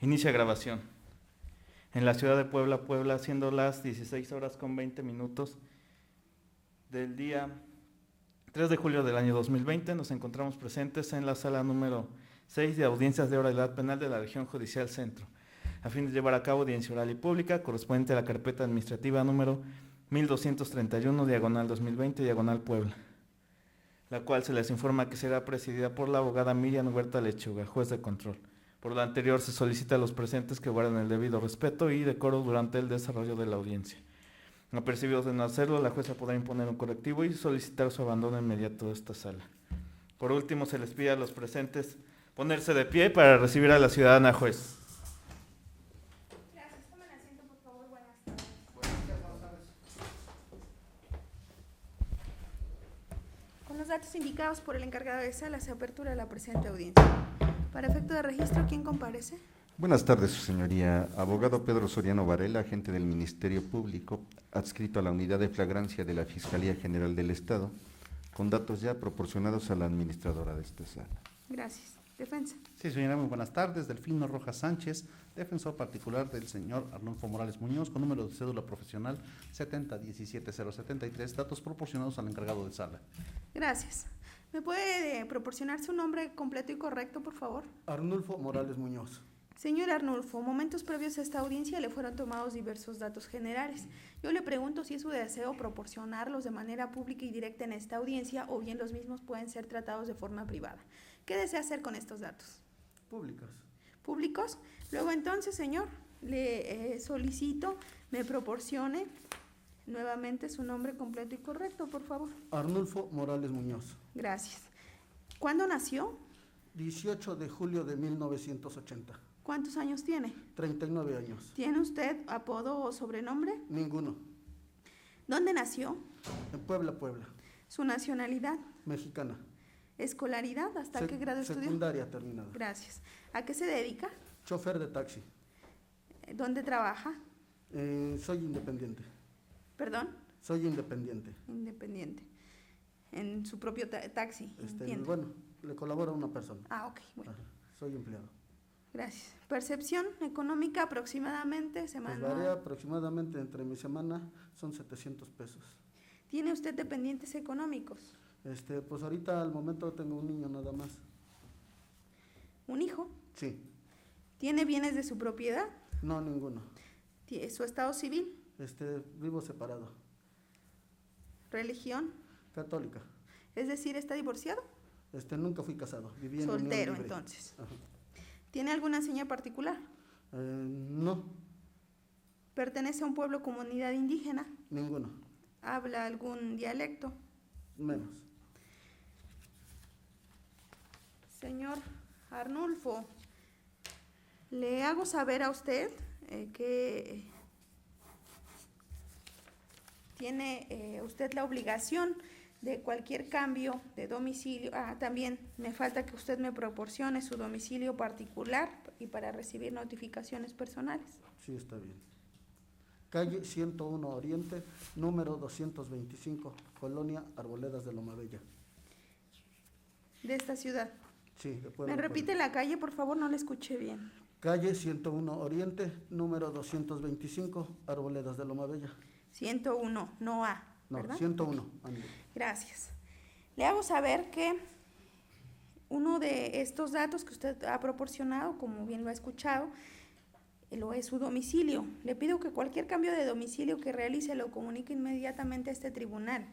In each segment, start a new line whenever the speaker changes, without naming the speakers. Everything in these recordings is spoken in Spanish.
Inicia grabación. En la ciudad de Puebla, Puebla, siendo las 16:20 del día 3 de julio del año 2020, nos encontramos presentes en la sala número 6 de audiencias de oralidad penal de la Región Judicial Centro, a fin de llevar a cabo audiencia oral y pública correspondiente a la carpeta administrativa número 1231, diagonal 2020, diagonal Puebla, la cual se les informa que será presidida por la abogada Miriam Huerta Lechuga, juez de control. Por lo anterior, se solicita a los presentes que guarden el debido respeto y decoro durante el desarrollo de la audiencia. Apercibidos de no hacerlo, la jueza podrá imponer un correctivo y solicitar su abandono inmediato de esta sala. Por último, se les pide a los presentes ponerse de pie para recibir a la ciudadana juez.
Gracias. Tomen asiento, por favor. Buenas tardes. Con los datos indicados por el encargado de sala, se apertura la presente audiencia. Para efecto de registro, ¿quién comparece?
Buenas tardes, su señoría. Abogado Pedro Soriano Varela, agente del Ministerio Público, adscrito a la Unidad de Flagrancia de la Fiscalía General del Estado, con datos ya proporcionados a la administradora de esta sala.
Gracias. Defensa.
Sí, señora, muy buenas tardes. Delfino Rojas Sánchez, defensor particular del señor Arnulfo Morales Muñoz, con número de cédula profesional 7017073, datos proporcionados al encargado de sala.
Gracias. ¿Me puede proporcionar su nombre completo y correcto, por favor?
Arnulfo Morales Muñoz.
Señor Arnulfo, momentos previos a esta audiencia le fueron tomados diversos datos generales. Yo le pregunto si es su deseo proporcionarlos de manera pública y directa en esta audiencia o bien los mismos pueden ser tratados de forma privada. ¿Qué desea hacer con estos datos?
Públicas.
¿Públicos? Luego entonces, señor, le solicito me proporcione nuevamente su nombre completo y correcto, por favor.
Arnulfo Morales Muñoz.
Gracias. ¿Cuándo nació?
18 de julio de 1980.
¿Cuántos años tiene?
39 años.
¿Tiene usted apodo o sobrenombre?
Ninguno.
¿Dónde nació?
En Puebla, Puebla.
¿Su nacionalidad?
Mexicana.
¿Escolaridad? ¿Hasta qué grado estudió?
Secundaria terminada.
Gracias. ¿A qué se dedica?
Chofer de taxi.
¿Dónde trabaja?
Soy independiente.
¿Perdón?
Soy independiente.
Independiente. En su propio taxi, entiendo.
Bueno, le colabora a una persona.
Ah, ok, bueno.
Ajá, soy empleado.
Gracias. ¿Percepción económica aproximadamente semanal?
Pues varía aproximadamente entre mi semana, son 700 pesos.
¿Tiene usted dependientes económicos?
Pues ahorita al momento tengo un niño nada más.
¿Un hijo?
Sí.
¿Tiene bienes de su propiedad?
No, ninguno.
¿Su estado civil?
Vivo separado.
¿Religión?
Católica.
Es decir, ¿está divorciado?
Nunca fui casado. Viví en unión
Soltero,
libre.
entonces.
Ajá.
¿Tiene alguna seña particular?
No,
¿Pertenece a un pueblo o comunidad indígena?
ninguno.
¿Habla algún dialecto?
Menos.
Señor Arnulfo, le hago saber a usted que tiene usted la obligación de cualquier cambio de domicilio. También me falta que usted me proporcione su domicilio particular y para recibir notificaciones personales.
Sí, está bien. Calle 101 Oriente, número 225, Colonia Arboledas de Loma Bella.
De esta ciudad.
Sí, de Puebla.
¿Me repite la calle, por favor? No la escuché bien.
Calle 101 Oriente, número 225, Arboledas de Loma Bella.
101, no A, ¿verdad?
No, 101. Ande.
Gracias. Le hago saber que uno de estos datos que usted ha proporcionado, como bien lo ha escuchado, lo es su domicilio. Le pido que cualquier cambio de domicilio que realice lo comunique inmediatamente a este tribunal,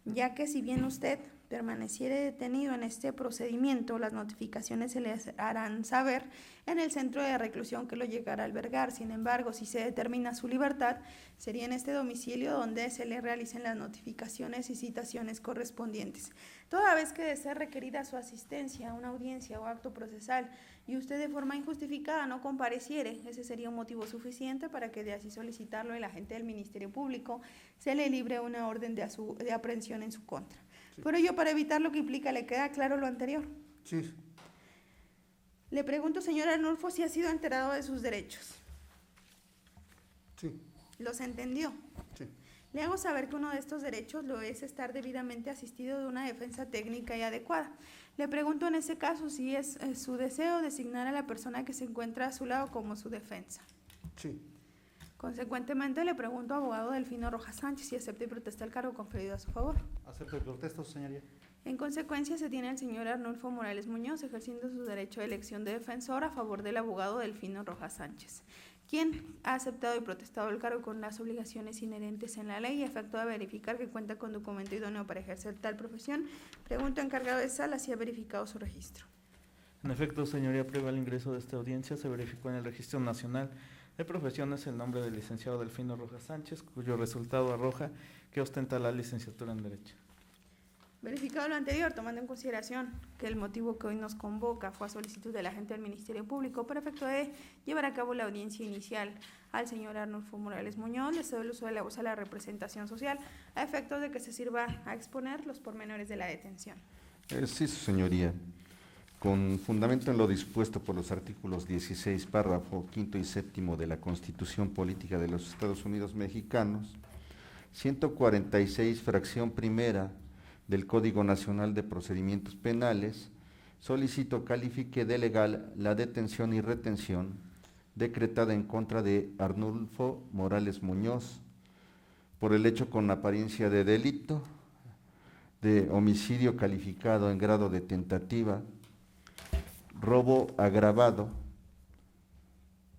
ya que si bien usted permaneciere detenido en este procedimiento, las notificaciones se le harán saber en el centro de reclusión que lo llegará a albergar. Sin embargo, si se determina su libertad, sería en este domicilio donde se le realicen las notificaciones y citaciones correspondientes. Toda vez que de ser requerida su asistencia a una audiencia o acto procesal y usted de forma injustificada no compareciere, ese sería un motivo suficiente para que de así solicitarlo el agente del Ministerio Público se le libre una orden de aprehensión en su contra. Sí. Por ello, para evitar lo que implica, ¿le queda claro lo anterior?
Sí.
Le pregunto, señor Arnulfo, si ha sido enterado de sus derechos.
Sí.
¿Los entendió?
Sí.
Le hago saber que uno de estos derechos lo es estar debidamente asistido de una defensa técnica y adecuada. Le pregunto en ese caso si es su deseo designar a la persona que se encuentra a su lado como su defensa.
Sí.
Consecuentemente, le pregunto, abogado Delfino Rojas Sánchez, si acepta y protesta el cargo conferido a su favor.
Acepto y protesto, señoría.
En consecuencia, se tiene al señor Arnulfo Morales Muñoz ejerciendo su derecho de elección de defensor a favor del abogado Delfino Rojas Sánchez, quien ha aceptado y protestado el cargo con las obligaciones inherentes en la ley y a efecto de verificar que cuenta con documento idóneo para ejercer tal profesión. Pregunto, encargado de sala, si ha verificado su registro.
En efecto, señoría, previo al ingreso de esta audiencia, se verificó en el Registro Nacional de Profesiones el nombre del licenciado Delfino Rojas Sánchez, cuyo resultado arroja que ostenta la licenciatura en Derecho.
Verificado lo anterior, tomando en consideración que el motivo que hoy nos convoca fue a solicitud del agente del Ministerio Público para efecto de llevar a cabo la audiencia inicial al señor Arnulfo Morales Muñoz, le cedo el uso de la voz a la representación social a efecto de que se sirva a exponer los pormenores de la detención.
Sí, su señoría. Con fundamento en lo dispuesto por los artículos 16, párrafo quinto y séptimo de la Constitución Política de los Estados Unidos Mexicanos, 146, fracción primera del Código Nacional de Procedimientos Penales, solicito califique de legal la detención y retención decretada en contra de Arnulfo Morales Muñoz por el hecho con apariencia de delito de homicidio calificado en grado de tentativa, robo agravado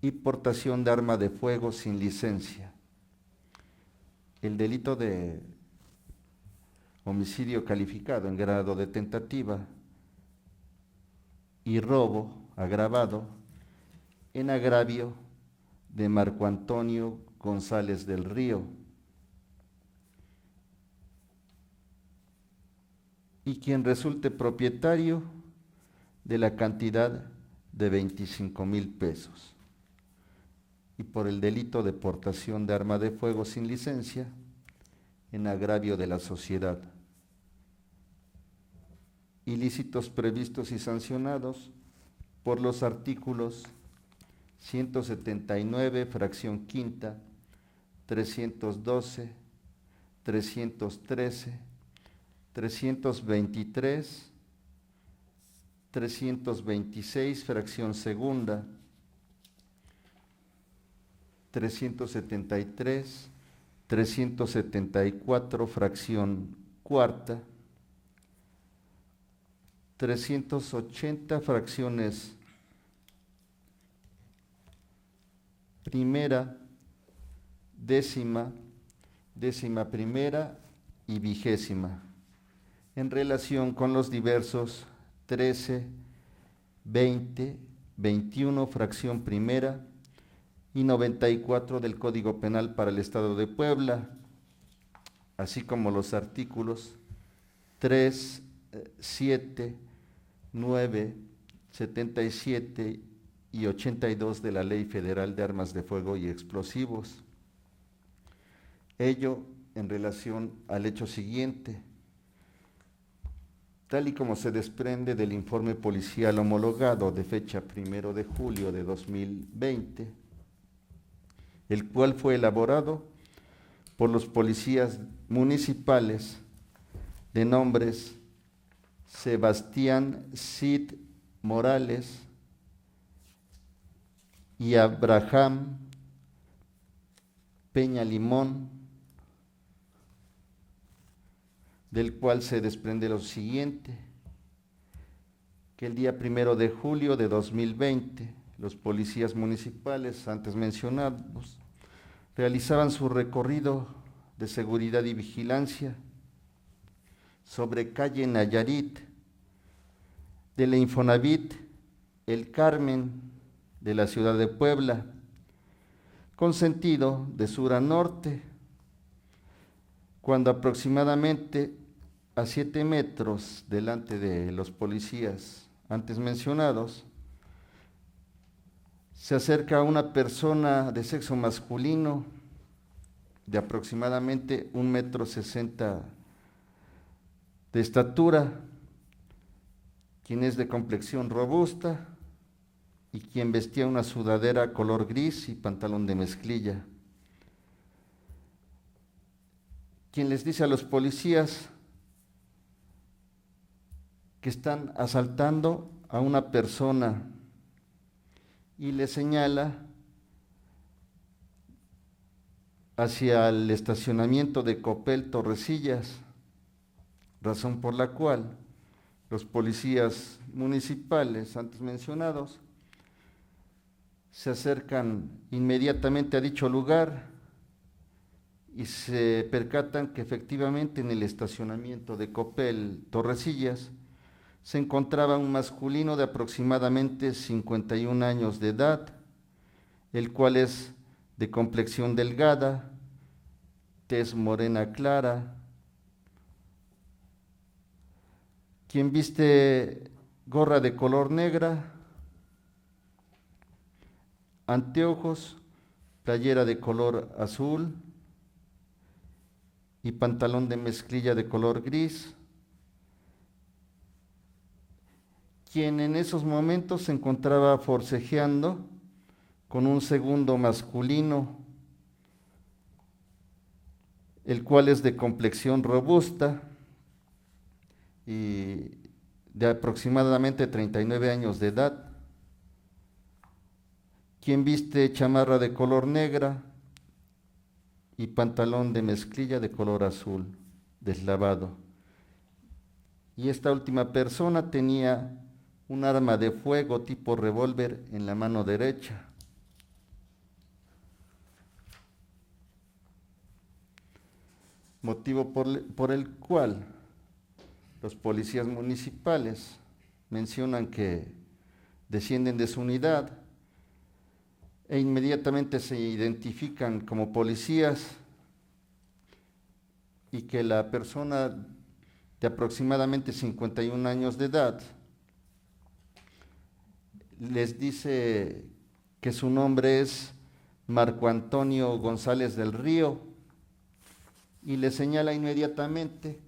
y portación de arma de fuego sin licencia. El delito de homicidio calificado en grado de tentativa y robo agravado en agravio de Marco Antonio González del Río y quien resulte propietario de la cantidad de 25,000 pesos, y por el delito de portación de arma de fuego sin licencia en agravio de la sociedad. Ilícitos previstos y sancionados por los artículos 179, fracción quinta, 312, 313, 323, 326, fracción segunda, 373, 374, fracción cuarta, 380, fracciones primera, décima, décima primera y vigésima, en relación con los diversos 13, 20, 21, fracción primera y 94 del Código Penal para el Estado de Puebla, así como los artículos 3, 7, 9, 77 y 82 de la Ley Federal de Armas de Fuego y Explosivos. Ello en relación al hecho siguiente. Tal y como se desprende del informe policial homologado de fecha 1 de julio de 2020, el cual fue elaborado por los policías municipales de nombres Sebastián Cid Morales y Abraham Peña Limón, del cual se desprende lo siguiente, que el día 1 de julio de 2020, los policías municipales antes mencionados realizaban su recorrido de seguridad y vigilancia sobre calle Nayarit de la Infonavit El Carmen de la ciudad de Puebla, con sentido de sur a norte, cuando aproximadamente a 7 metros delante de los policías antes mencionados, se acerca una persona de sexo masculino de aproximadamente 1,60 m de estatura, quien es de complexión robusta y quien vestía una sudadera color gris y pantalón de mezclilla, quien les dice a los policías que están asaltando a una persona y le señala hacia el estacionamiento de Copel Torrecillas, razón por la cual los policías municipales antes mencionados se acercan inmediatamente a dicho lugar y se percatan que efectivamente en el estacionamiento de Copel Torrecillas se encontraba un masculino de aproximadamente 51 años de edad, el cual es de complexión delgada, tez morena clara, quien viste gorra de color negra, anteojos, playera de color azul y pantalón de mezclilla de color gris, quien en esos momentos se encontraba forcejeando con un segundo masculino, el cual es de complexión robusta y de aproximadamente 39 años de edad, quien viste chamarra de color negra y pantalón de mezclilla de color azul, deslavado. Y esta última persona tenía un arma de fuego tipo revólver en la mano derecha. Motivo por el cual los policías municipales mencionan que descienden de su unidad e inmediatamente se identifican como policías y que la persona de aproximadamente 51 años de edad les dice que su nombre es Marco Antonio González del Río y le señala inmediatamente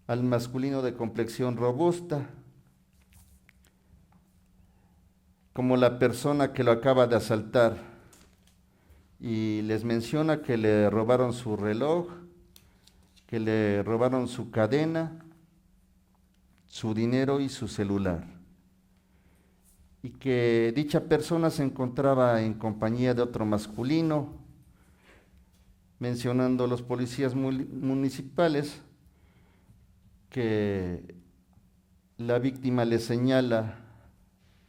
al masculino de complexión robusta como la persona que lo acaba de asaltar y les menciona que le robaron su reloj, que le robaron su cadena, su dinero y su celular, y que dicha persona se encontraba en compañía de otro masculino, mencionando a los policías municipales que la víctima le señala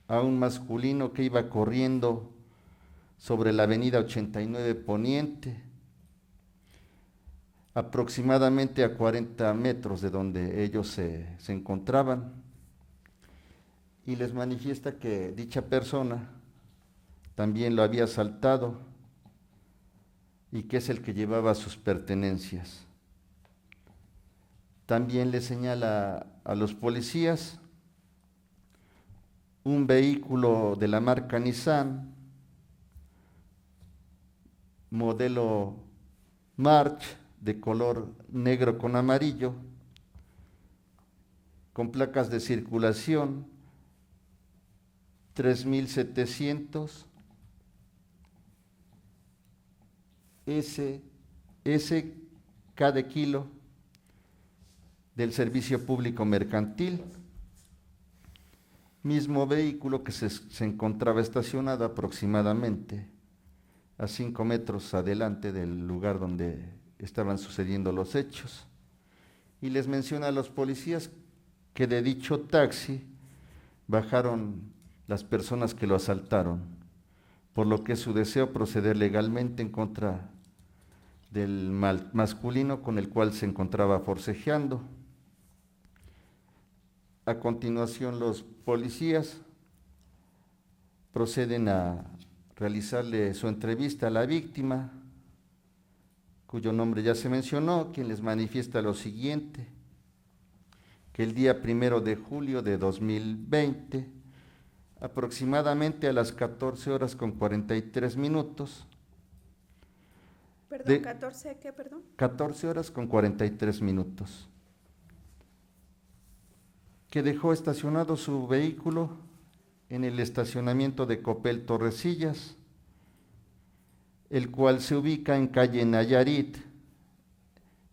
a un masculino que iba corriendo sobre la avenida 89 Poniente, aproximadamente a 40 metros de donde ellos se encontraban, y les manifiesta que dicha persona también lo había asaltado y que es el que llevaba sus pertenencias. También le señala a los policías un vehículo de la marca Nissan, modelo March, de color negro con amarillo, con placas de circulación 3700 SK de kilo del Servicio Público Mercantil, mismo vehículo que se encontraba estacionado aproximadamente a 5 metros adelante del lugar donde estaban sucediendo los hechos. Y les menciona a los policías que de dicho taxi bajaron las personas que lo asaltaron, por lo que es su deseo proceder legalmente en contra del masculino con el cual se encontraba forcejeando. A continuación, los policías proceden a realizarle su entrevista a la víctima, cuyo nombre ya se mencionó, quien les manifiesta lo siguiente: que el día 1 de julio de 2020, aproximadamente a las 14 horas con 43 minutos.
Perdón, ¿14 qué, perdón?
14 horas con 43 minutos. Que dejó estacionado su vehículo en el estacionamiento de Copel Torrecillas, el cual se ubica en calle Nayarit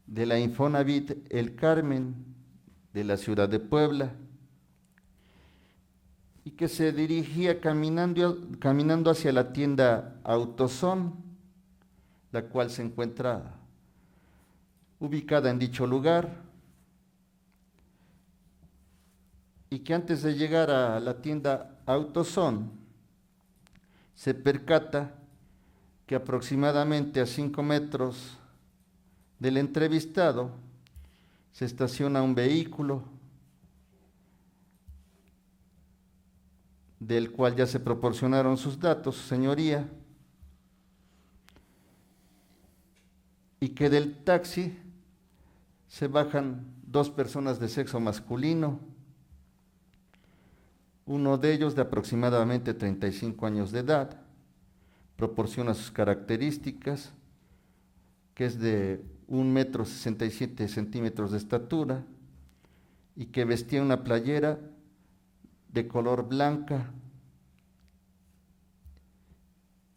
de la Infonavit El Carmen, de la ciudad de Puebla y que se dirigía caminando hacia la tienda AutoZone, la cual se encuentra ubicada en dicho lugar, y que antes de llegar a la tienda AutoZone se percata que aproximadamente a 5 metros del entrevistado se estaciona un vehículo del cual ya se proporcionaron sus datos, señoría, y que del taxi se bajan 2 personas de sexo masculino, uno de ellos de aproximadamente 35 años de edad, proporciona sus características, que es de 1,67 m de estatura y que vestía una playera de color blanca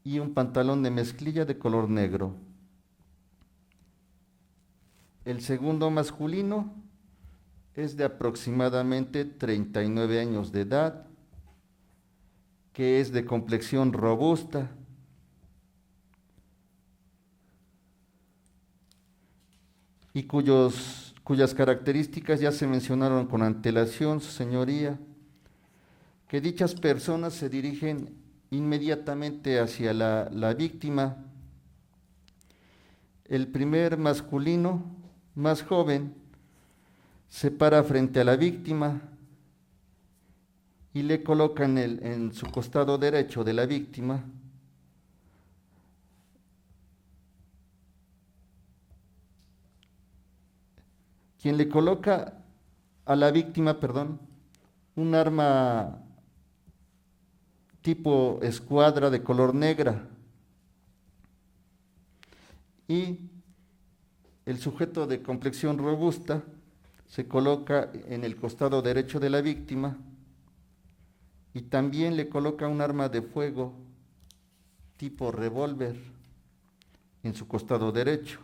y un pantalón de mezclilla de color negro. El segundo masculino es de aproximadamente 39 años de edad, que es de complexión robusta, y cuyas características ya se mencionaron con antelación, su señoría, que dichas personas se dirigen inmediatamente hacia la víctima. El primer masculino, más joven, se para frente a la víctima y le coloca en su costado derecho de la víctima quien le coloca a la víctima, un arma tipo escuadra de color negra, y el sujeto de complexión robusta se coloca en el costado derecho de la víctima y también le coloca un arma de fuego tipo revólver en su costado derecho.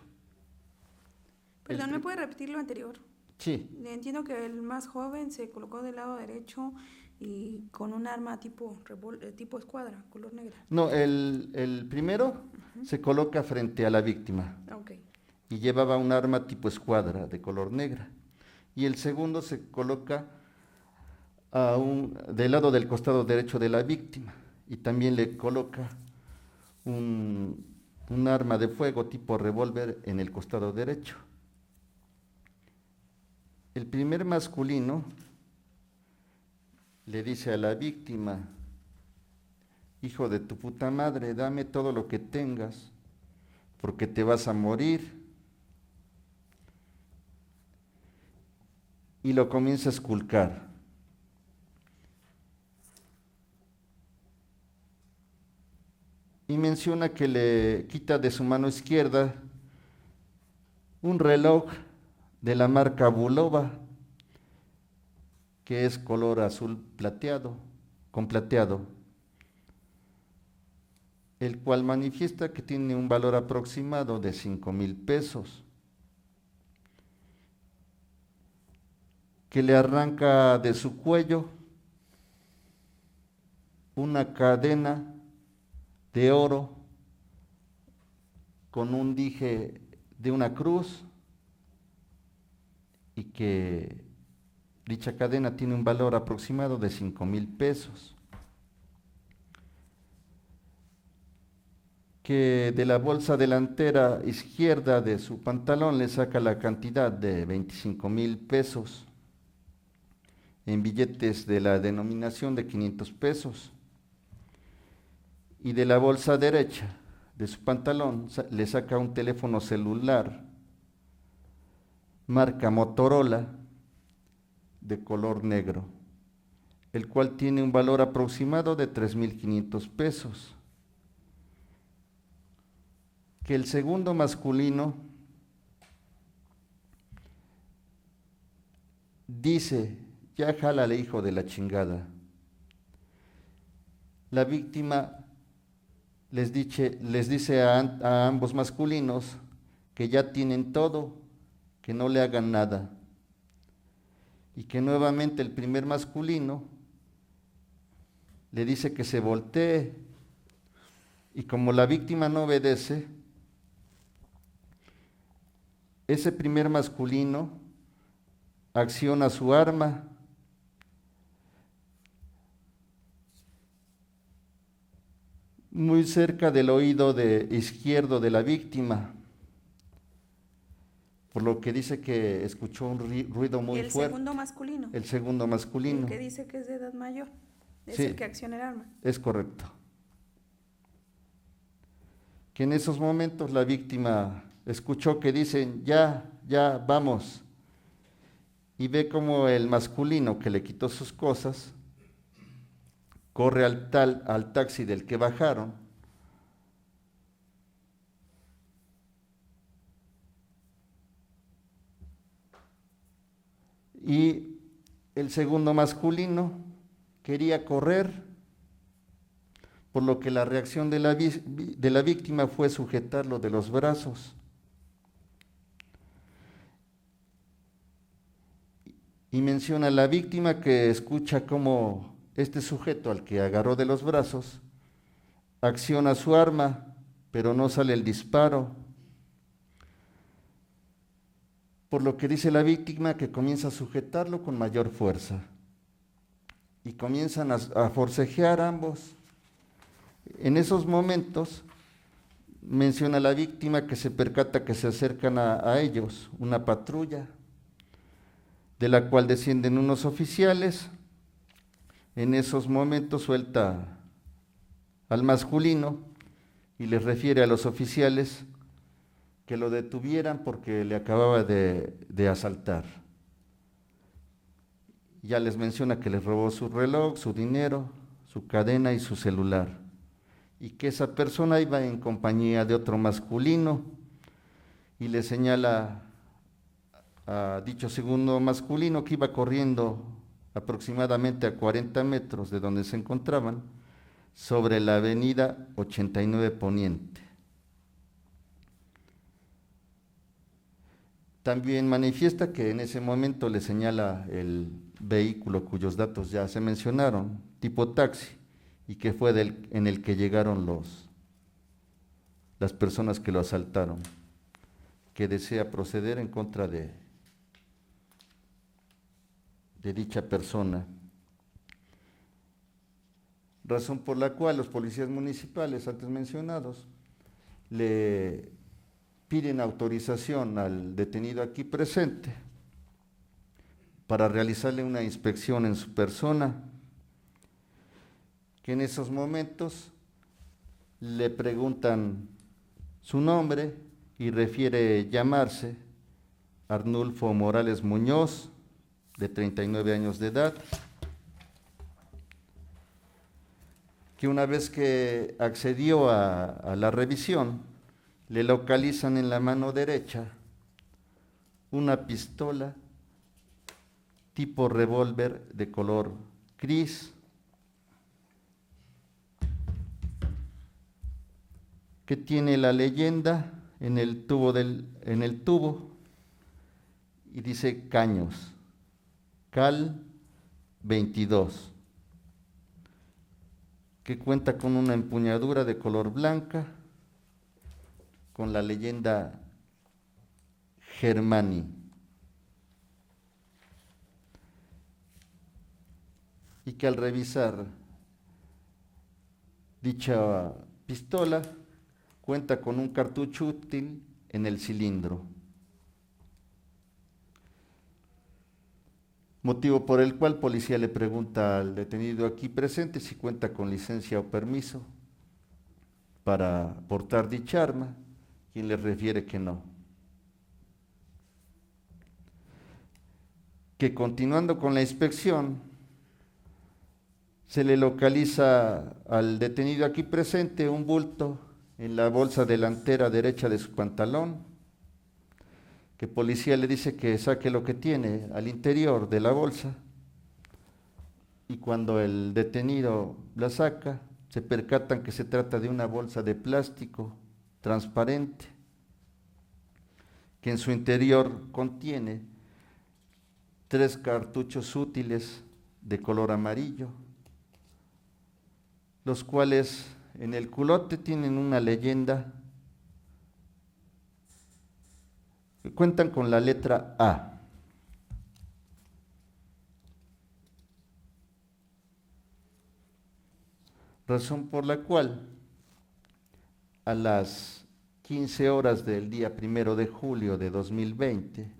Perdón, ¿me puede repetir lo anterior?
Sí.
Entiendo que el más joven se colocó del lado derecho y con un arma tipo escuadra, color negra.
No, el primero se coloca frente a la víctima
Okay.
y llevaba un arma tipo escuadra de color negra. Y el segundo se coloca del lado del costado derecho de la víctima y también le coloca un arma de fuego tipo revólver en el costado derecho. El primer masculino le dice a la víctima: hijo de tu puta madre, dame todo lo que tengas, porque te vas a morir. Y lo comienza a esculcar. Y menciona que le quita de su mano izquierda un reloj de la marca Bulova, que es color azul plateado, con plateado, el cual manifiesta que tiene un valor aproximado de 5,000 pesos, que le arranca de su cuello una cadena de oro con un dije de una cruz, y que dicha cadena tiene un valor aproximado de 5,000 pesos. Que de la bolsa delantera izquierda de su pantalón le saca la cantidad de 25,000 pesos en billetes de la denominación de 500 pesos. Y de la bolsa derecha de su pantalón le saca un teléfono celular marca Motorola de color negro, el cual tiene un valor aproximado de 3,500 pesos. Que el segundo masculino dice: ya jálale, hijo de la chingada. La víctima les dice a ambos masculinos que ya tienen todo, que no le hagan nada. y que nuevamente el primer masculino le dice que se voltee, y como la víctima no obedece, ese primer masculino acciona su arma muy cerca del oído izquierdo de la víctima, por lo que dice que escuchó un ruido muy
el
fuerte.
segundo masculino.
El segundo masculino.
El que dice que es de edad mayor. Es
Sí.
el que acciona el arma.
Es correcto. Que en esos momentos la víctima escuchó que dicen, ya, vamos, y ve como el masculino que le quitó sus cosas, corre al taxi del que bajaron, y el segundo masculino quería correr, por lo que la reacción de la víctima fue sujetarlo de los brazos. Y menciona a la víctima que escucha cómo este sujeto al que agarró de los brazos acciona su arma, pero no sale el disparo. Por lo que dice la víctima que comienza a sujetarlo con mayor fuerza. Y comienzan a forcejear ambos. En esos momentos menciona la víctima que se percata que se acercan a ellos una patrulla, de la cual descienden unos oficiales. En esos momentos suelta al masculino y les refiere a los oficiales que lo detuvieran porque le acababa de asaltar. Ya les menciona que les robó su reloj, su dinero, su cadena y su celular, y que esa persona iba en compañía de otro masculino, y le señala a dicho segundo masculino que iba corriendo aproximadamente a 40 metros de donde se encontraban, sobre la avenida 89 Poniente. También manifiesta que en ese momento le señala el vehículo cuyos datos ya se mencionaron, tipo taxi, y que fue en el que llegaron las personas que lo asaltaron, que desea proceder en contra de dicha persona. Razón por la cual los policías municipales antes mencionados le piden autorización al detenido aquí presente para realizarle una inspección en su persona, que en esos momentos le preguntan su nombre y refiere llamarse Arnulfo Morales Muñoz, de 39 años de edad, que una vez que accedió a la revisión, le localizan en la mano derecha una pistola tipo revólver de color gris, que tiene la leyenda en el tubo y dice Caños, Cal 22, que cuenta con una empuñadura de color blanca con la leyenda Germani. Y que al revisar dicha pistola cuenta con un cartucho útil en el cilindro, motivo por el cual policía le pregunta al detenido aquí presente si cuenta con licencia o permiso para portar dicha arma, quien le refiere que no. Que continuando con la inspección, se le localiza al detenido aquí presente un bulto en la bolsa delantera derecha de su pantalón, que policía le dice que saque lo que tiene al interior de la bolsa, y cuando el detenido la saca, se percatan que se trata de una bolsa de plástico transparente, que en su interior contiene 3 cartuchos útiles de color amarillo, los cuales en el culote tienen una leyenda, que cuentan con la letra A. Razón por la cual a las 15 horas del día 1 de julio de 2020,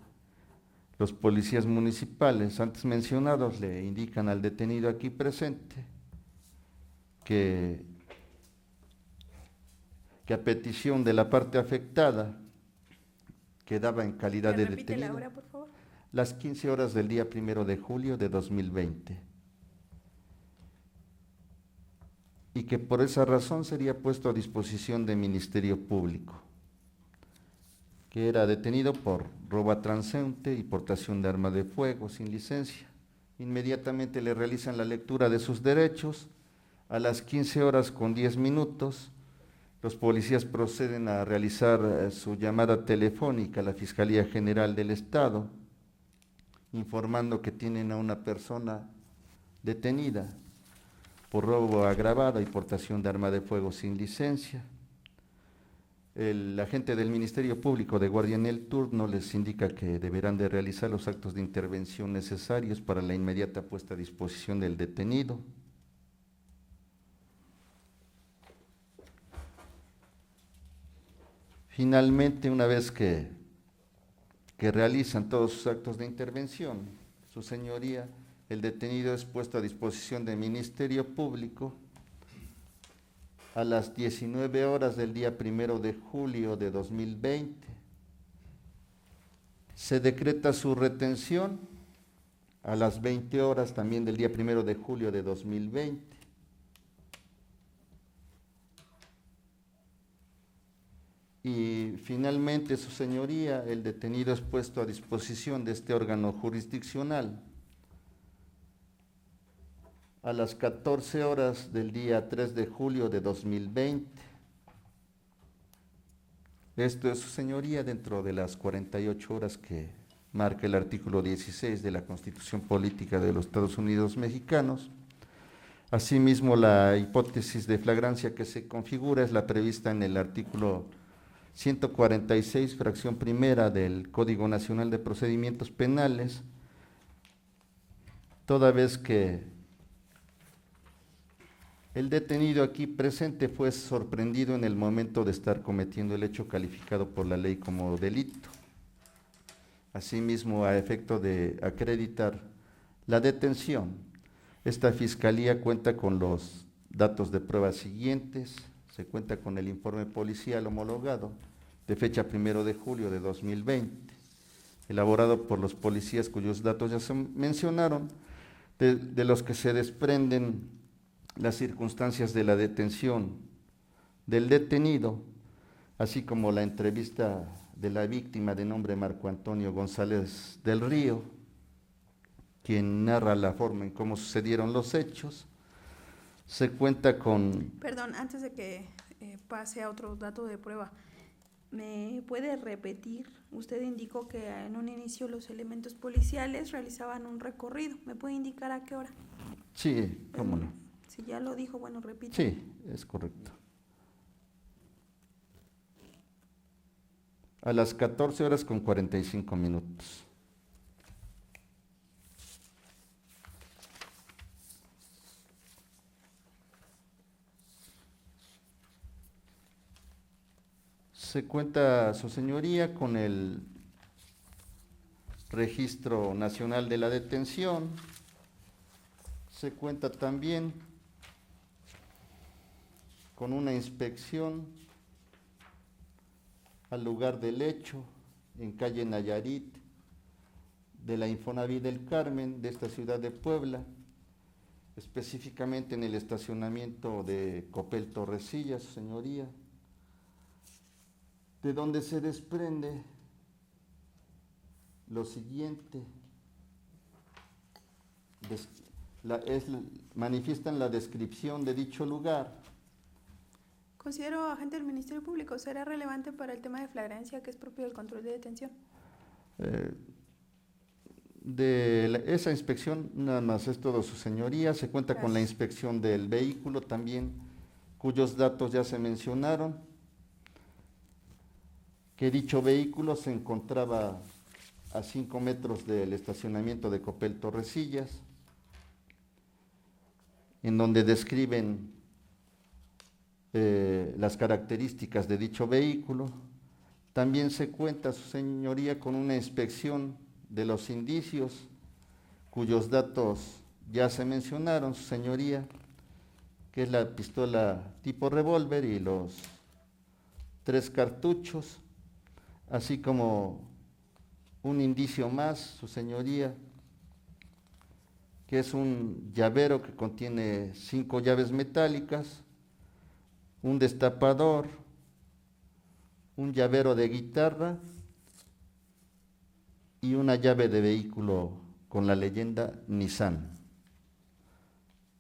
los policías municipales antes mencionados le indican al detenido aquí presente que a petición de la parte afectada quedaba en calidad
¿Me
de
repite la
detenido
hora, por favor?
las 15 horas del día 1 de julio de 2020. Y que por esa razón sería puesto a disposición del Ministerio Público, que era detenido por robo a transeúnte y portación de arma de fuego sin licencia. Inmediatamente le realizan la lectura de sus derechos. A las 15 horas con 10 minutos, los policías proceden a realizar su llamada telefónica a la Fiscalía General del Estado, informando que tienen a una persona detenida por robo agravado y portación de arma de fuego sin licencia. El agente del Ministerio Público de guardia en el turno les indica que deberán de realizar los actos de intervención necesarios para la inmediata puesta a disposición del detenido. Finalmente, una vez que realizan todos sus actos de intervención, su señoría, el detenido es puesto a disposición del Ministerio Público a las 19 horas del día 1 de julio de 2020. Se decreta su retención a las 20 horas también del día 1 de julio de 2020. Y finalmente, su señoría, el detenido es puesto a disposición de este órgano jurisdiccional a las 14 horas del día 3 de julio de 2020. Esto es, su señoría, dentro de las 48 horas que marca el artículo 16 de la Constitución Política de los Estados Unidos Mexicanos. Asimismo, la hipótesis de flagrancia que se configura es la prevista en el artículo 146, fracción primera del Código Nacional de Procedimientos Penales, toda vez que el detenido aquí presente fue sorprendido en el momento de estar cometiendo el hecho calificado por la ley como delito. Asimismo, a efecto de acreditar la detención, esta Fiscalía cuenta con los datos de prueba siguientes. Se cuenta con el informe policial homologado de fecha 1 de julio de 2020, elaborado por los policías cuyos datos ya se mencionaron, de los que se desprenden las circunstancias de la detención del detenido, así como la entrevista de la víctima de nombre Marco Antonio González del Río, quien narra la forma en cómo sucedieron los hechos. Se cuenta con...
Perdón, antes de que pase a otro dato de prueba, ¿me puede repetir? Usted indicó que en un inicio los elementos policiales realizaban un recorrido. ¿Me puede indicar a qué hora?
Sí, cómo no.
Si ya lo dijo, bueno, repite.
Sí, es correcto. A las 14 horas con 45 minutos. Se cuenta, su señoría, con el Registro Nacional de la Detención. Se cuenta también con una inspección al lugar del hecho en calle Nayarit de la Infonavit del Carmen de esta ciudad de Puebla, específicamente en el estacionamiento de Copel Torrecilla, su señoría, de donde se desprende lo siguiente. Manifiestan la descripción de dicho lugar.
Considero, agente del Ministerio Público, ¿será relevante para el tema de flagrancia que es propio del control de detención?
esa inspección, nada más es todo, su señoría. Se cuenta con la
Gracias.
inspección del vehículo también, cuyos datos ya se mencionaron, que dicho vehículo se encontraba a 5 metros del estacionamiento de Copel Torrecillas, en donde describen las características de dicho vehículo. También se cuenta, su señoría, con una inspección de los indicios, cuyos datos ya se mencionaron, su señoría, que es la pistola tipo revólver y los 3 cartuchos, así como un indicio más, su señoría, que es un llavero que contiene 5 llaves metálicas, un destapador, un llavero de guitarra y una llave de vehículo con la leyenda Nissan.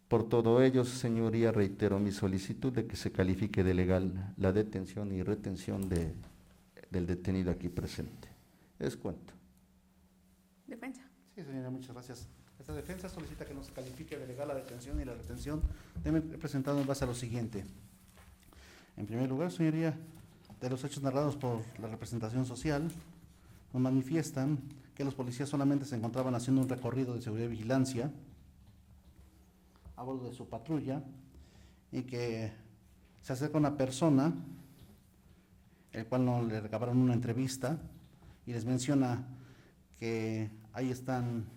Por todo ello, su señoría, reitero mi solicitud de que se califique de legal la detención y retención del detenido aquí presente. Es cuanto.
Defensa.
Sí, señora, muchas gracias. Esta defensa solicita que nos califique de legal la detención y la retención. Debe presentado en base a lo siguiente. En primer lugar, señoría, de los hechos narrados por la representación social, nos manifiestan que los policías solamente se encontraban haciendo un recorrido de seguridad y vigilancia a bordo de su patrulla y que se acerca una persona, el cual no le recabaron una entrevista y les menciona que ahí están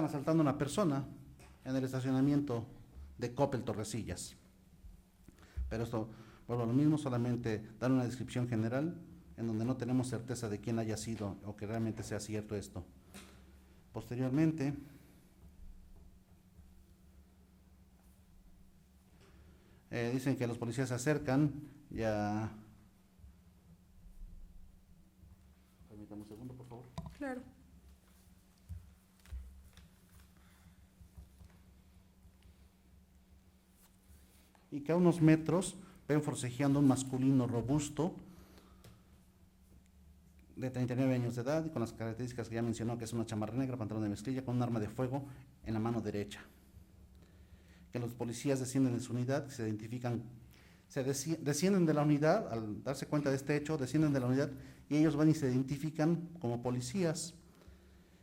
asaltando a una persona en el estacionamiento de Coppel Torrecillas. Pero esto, vuelvo a lo mismo, solamente dar una descripción general en donde no tenemos certeza de quién haya sido o que realmente sea cierto esto. Posteriormente, dicen que los policías se acercan ya. Permítame un segundo, por favor.
Claro.
Y que a unos metros ven forcejeando un masculino robusto de 39 años de edad y con las características que ya mencionó, que es una chamarra negra, pantalón de mezclilla, con un arma de fuego en la mano derecha. Que los policías descienden de su unidad, se identifican, descienden de la unidad, al darse cuenta de este hecho, descienden de la unidad y ellos van y se identifican como policías.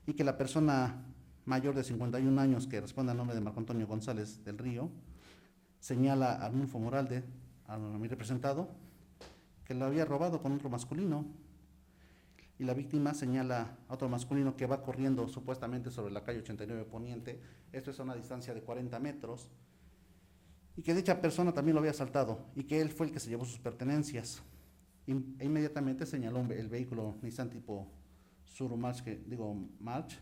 Y que la persona mayor de 51 años, que responde al nombre de Marco Antonio González del Río, señala a Arnulfo Moralde, a mi representado, que lo había robado con otro masculino. Y la víctima señala a otro masculino que va corriendo supuestamente sobre la calle 89 Poniente, esto es a una distancia de 40 metros, y que dicha persona también lo había asaltado y que él fue el que se llevó sus pertenencias. E inmediatamente señaló el vehículo Nissan tipo Suru March, March,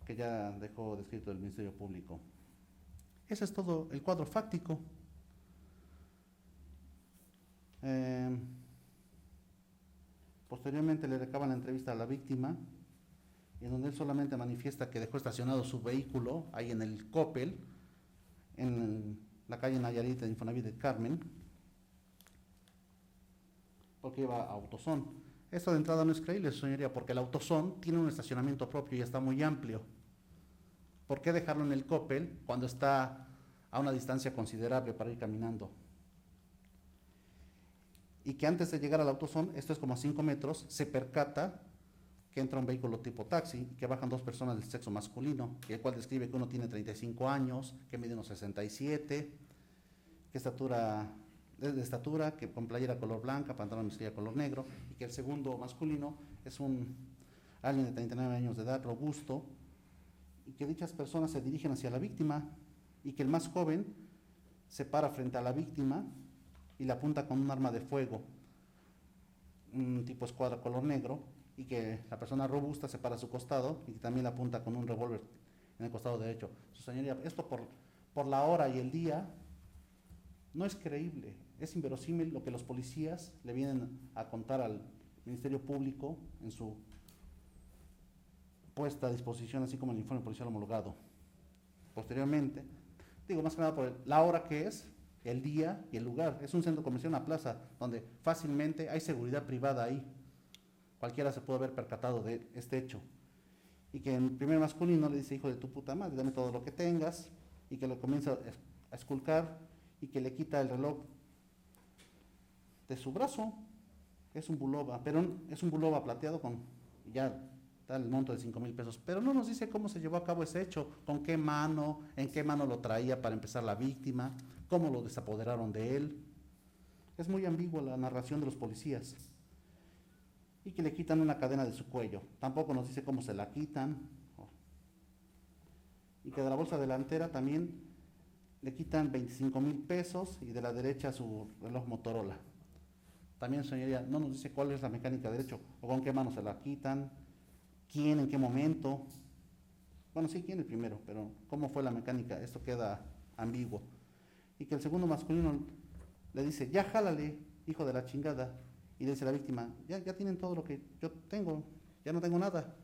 que ya dejó descrito el Ministerio Público. Ese es todo el cuadro fáctico. Posteriormente le recaban la entrevista a la víctima, en donde él solamente manifiesta que dejó estacionado su vehículo ahí en el Coppel, en la calle Nayarit de Infonavit del Carmen, porque iba a AutoZone. Esto de entrada no es creíble, señoría, porque el AutoZone tiene un estacionamiento propio y está muy amplio. ¿Por qué dejarlo en el Coppel cuando está a una distancia considerable para ir caminando? Y que antes de llegar al AutoZone, esto es como a 5 metros, se percata que entra un vehículo tipo taxi, que bajan 2 personas del sexo masculino, el cual describe que uno tiene 35 años, que mide unos 67, que es de estatura, que con playera color blanca, pantalón de mezclilla color negro, y que el segundo masculino es alguien de 39 años de edad, robusto, y que dichas personas se dirigen hacia la víctima, y que el más joven se para frente a la víctima y la apunta con un arma de fuego, un tipo escuadra color negro, y que la persona robusta se para a su costado y que también la apunta con un revólver en el costado derecho. Su señoría, esto por la hora y el día no es creíble, es inverosímil lo que los policías le vienen a contar al Ministerio Público en su puesta a disposición, así como el informe policial homologado. Posteriormente, Digo, más que nada por la hora que es, el día y el lugar. Es un centro comercial, una plaza, donde fácilmente hay seguridad privada ahí. Cualquiera se puede haber percatado de este hecho. Y que en primer masculino le dice, hijo de tu puta madre, dame todo lo que tengas, y que lo comienza a esculcar, y que le quita el reloj de su brazo. Es un Bulova, pero es un Bulova plateado con ya da el monto de 5,000 pesos. Pero no nos dice cómo se llevó a cabo ese hecho, con qué mano, en qué mano lo traía para empezar la víctima, cómo lo desapoderaron de él. Es muy ambigua la narración de los policías. Y que le quitan una cadena de su cuello. Tampoco nos dice cómo se la quitan. Y que de la bolsa delantera también le quitan 25,000 pesos y de la derecha su reloj Motorola. También, señoría, no nos dice cuál es la mecánica de hecho, o con qué mano se la quitan, quién, en qué momento. Bueno, sí, quién el primero, pero cómo fue la mecánica, esto queda ambiguo. Y que el segundo masculino le dice, ya jálale, hijo de la chingada. Y le dice a la víctima, ya tienen todo lo que yo tengo, ya no tengo nada.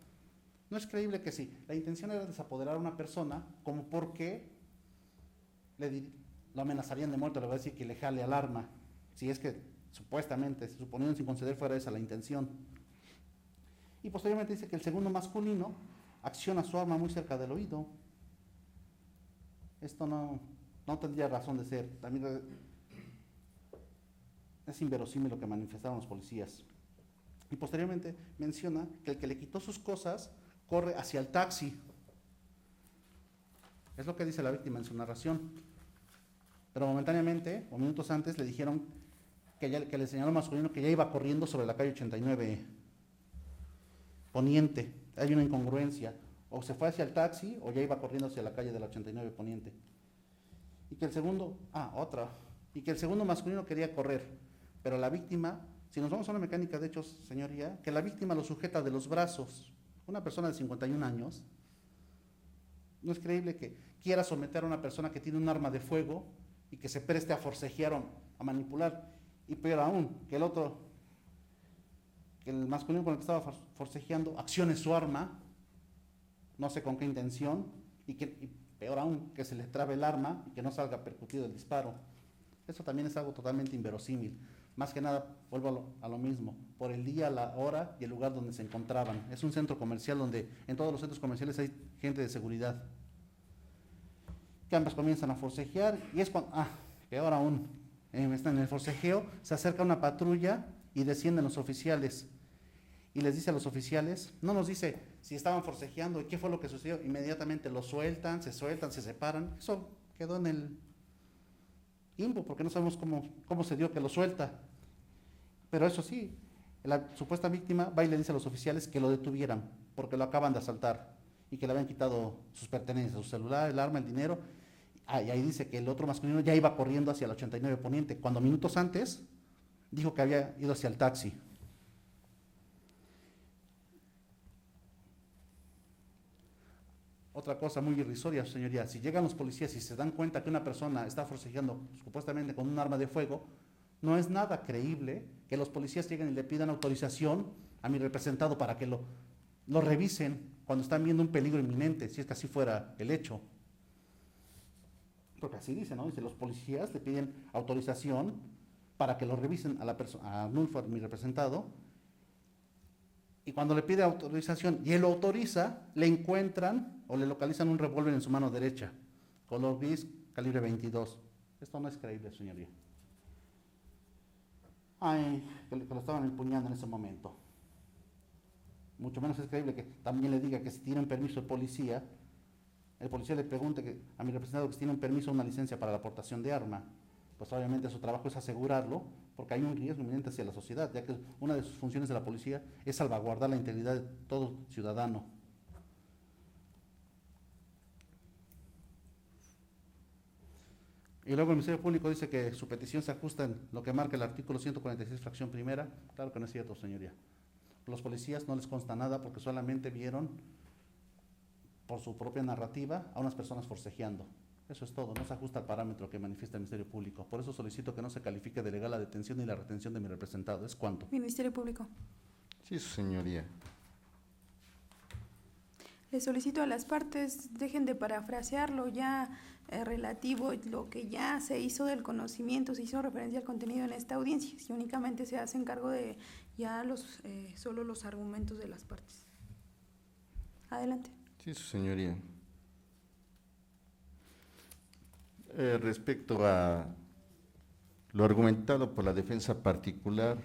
No es creíble que sí, la intención era desapoderar a una persona, como porque lo amenazarían de muerte, le va a decir que le jale al arma, si es que supuestamente, se suponieron sin conceder fuera esa la intención. Y posteriormente dice que el segundo masculino acciona su arma muy cerca del oído. Esto no tendría razón de ser. También es inverosímil lo que manifestaron los policías. Y posteriormente menciona que el que le quitó sus cosas corre hacia el taxi. Es lo que dice la víctima en su narración. Pero momentáneamente, o minutos antes, le dijeron que le señaló masculino que ya iba corriendo sobre la calle 89 Poniente. Hay una incongruencia. O se fue hacia el taxi o ya iba corriendo hacia la calle de la 89 Poniente. Y que el segundo, y que el segundo masculino quería correr. Pero la víctima, si nos vamos a una mecánica de hechos, señoría, que la víctima lo sujeta de los brazos. Una persona de 51 años, no es creíble que quiera someter a una persona que tiene un arma de fuego y que se preste a forcejear o a manipular. Y peor aún, que el masculino con el que estaba forcejeando accione su arma, no sé con qué intención, y peor aún, que se le trabe el arma y que no salga percutido el disparo. Eso también es algo totalmente inverosímil. Más que nada, vuelvo a lo mismo, por el día, la hora y el lugar donde se encontraban. Es un centro comercial donde en todos los centros comerciales hay gente de seguridad. Que ambas comienzan a forcejear y es cuando, peor aún, están en el forcejeo, se acerca una patrulla y descienden los oficiales. Y les dice a los oficiales, no nos dice si estaban forcejeando y qué fue lo que sucedió. Inmediatamente lo sueltan, se separan. Eso quedó en el limbo porque no sabemos cómo se dio que lo suelta. Pero eso sí, la supuesta víctima va y le dice a los oficiales que lo detuvieran porque lo acaban de asaltar y que le habían quitado sus pertenencias, su celular, el arma, el dinero. Y ahí dice que el otro masculino ya iba corriendo hacia el 89 Poniente, cuando minutos antes dijo que había ido hacia el taxi. Otra cosa muy irrisoria, señoría, si llegan los policías y se dan cuenta que una persona está forcejeando supuestamente con un arma de fuego, no es nada creíble que los policías lleguen y le pidan autorización a mi representado para que lo revisen cuando están viendo un peligro inminente, si es que así fuera el hecho. Porque así dice, ¿no? Dice, los policías le piden autorización para que lo revisen a Arnulfo, a mi representado, y cuando le pide autorización y él lo autoriza, le encuentran o le localizan un revólver en su mano derecha, color gris, calibre 22. Esto no es creíble, señoría. Que lo estaban empuñando en ese momento. Mucho menos es creíble que también le diga que si tiene un permiso el policía le pregunte a mi representado que si tiene un permiso o una licencia para la aportación de arma. Pues obviamente su trabajo es asegurarlo, porque hay un riesgo inminente hacia la sociedad, ya que una de sus funciones de la policía es salvaguardar la integridad de todo ciudadano. Y luego el Ministerio Público dice que su petición se ajusta en lo que marca el artículo 146, fracción primera. Claro que no es cierto, señoría. Los policías no les consta nada porque solamente vieron, por su propia narrativa, a unas personas forcejeando. Eso es todo, no se ajusta al parámetro que manifiesta el Ministerio Público. Por eso solicito que no se califique de legal la detención ni la retención de mi representado. ¿Es cuánto?
Ministerio Público.
Sí, su señoría.
Le solicito a las partes, dejen de parafrasearlo, ya relativo a lo que ya se hizo del conocimiento, se hizo referencia al contenido en esta audiencia, si únicamente se hace cargo de ya solo los argumentos de las partes. Adelante.
Sí, su señoría. Respecto a lo argumentado por la defensa particular,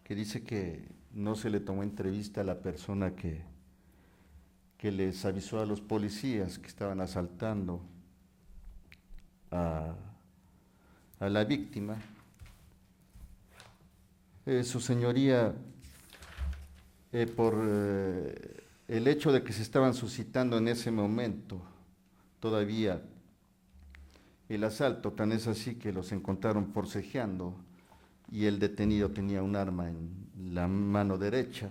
que dice que no se le tomó entrevista a la persona que les avisó a los policías que estaban asaltando a la víctima. Su señoría, por el hecho de que se estaban suscitando en ese momento todavía el asalto, tan es así que los encontraron forcejeando y el detenido tenía un arma en la mano derecha.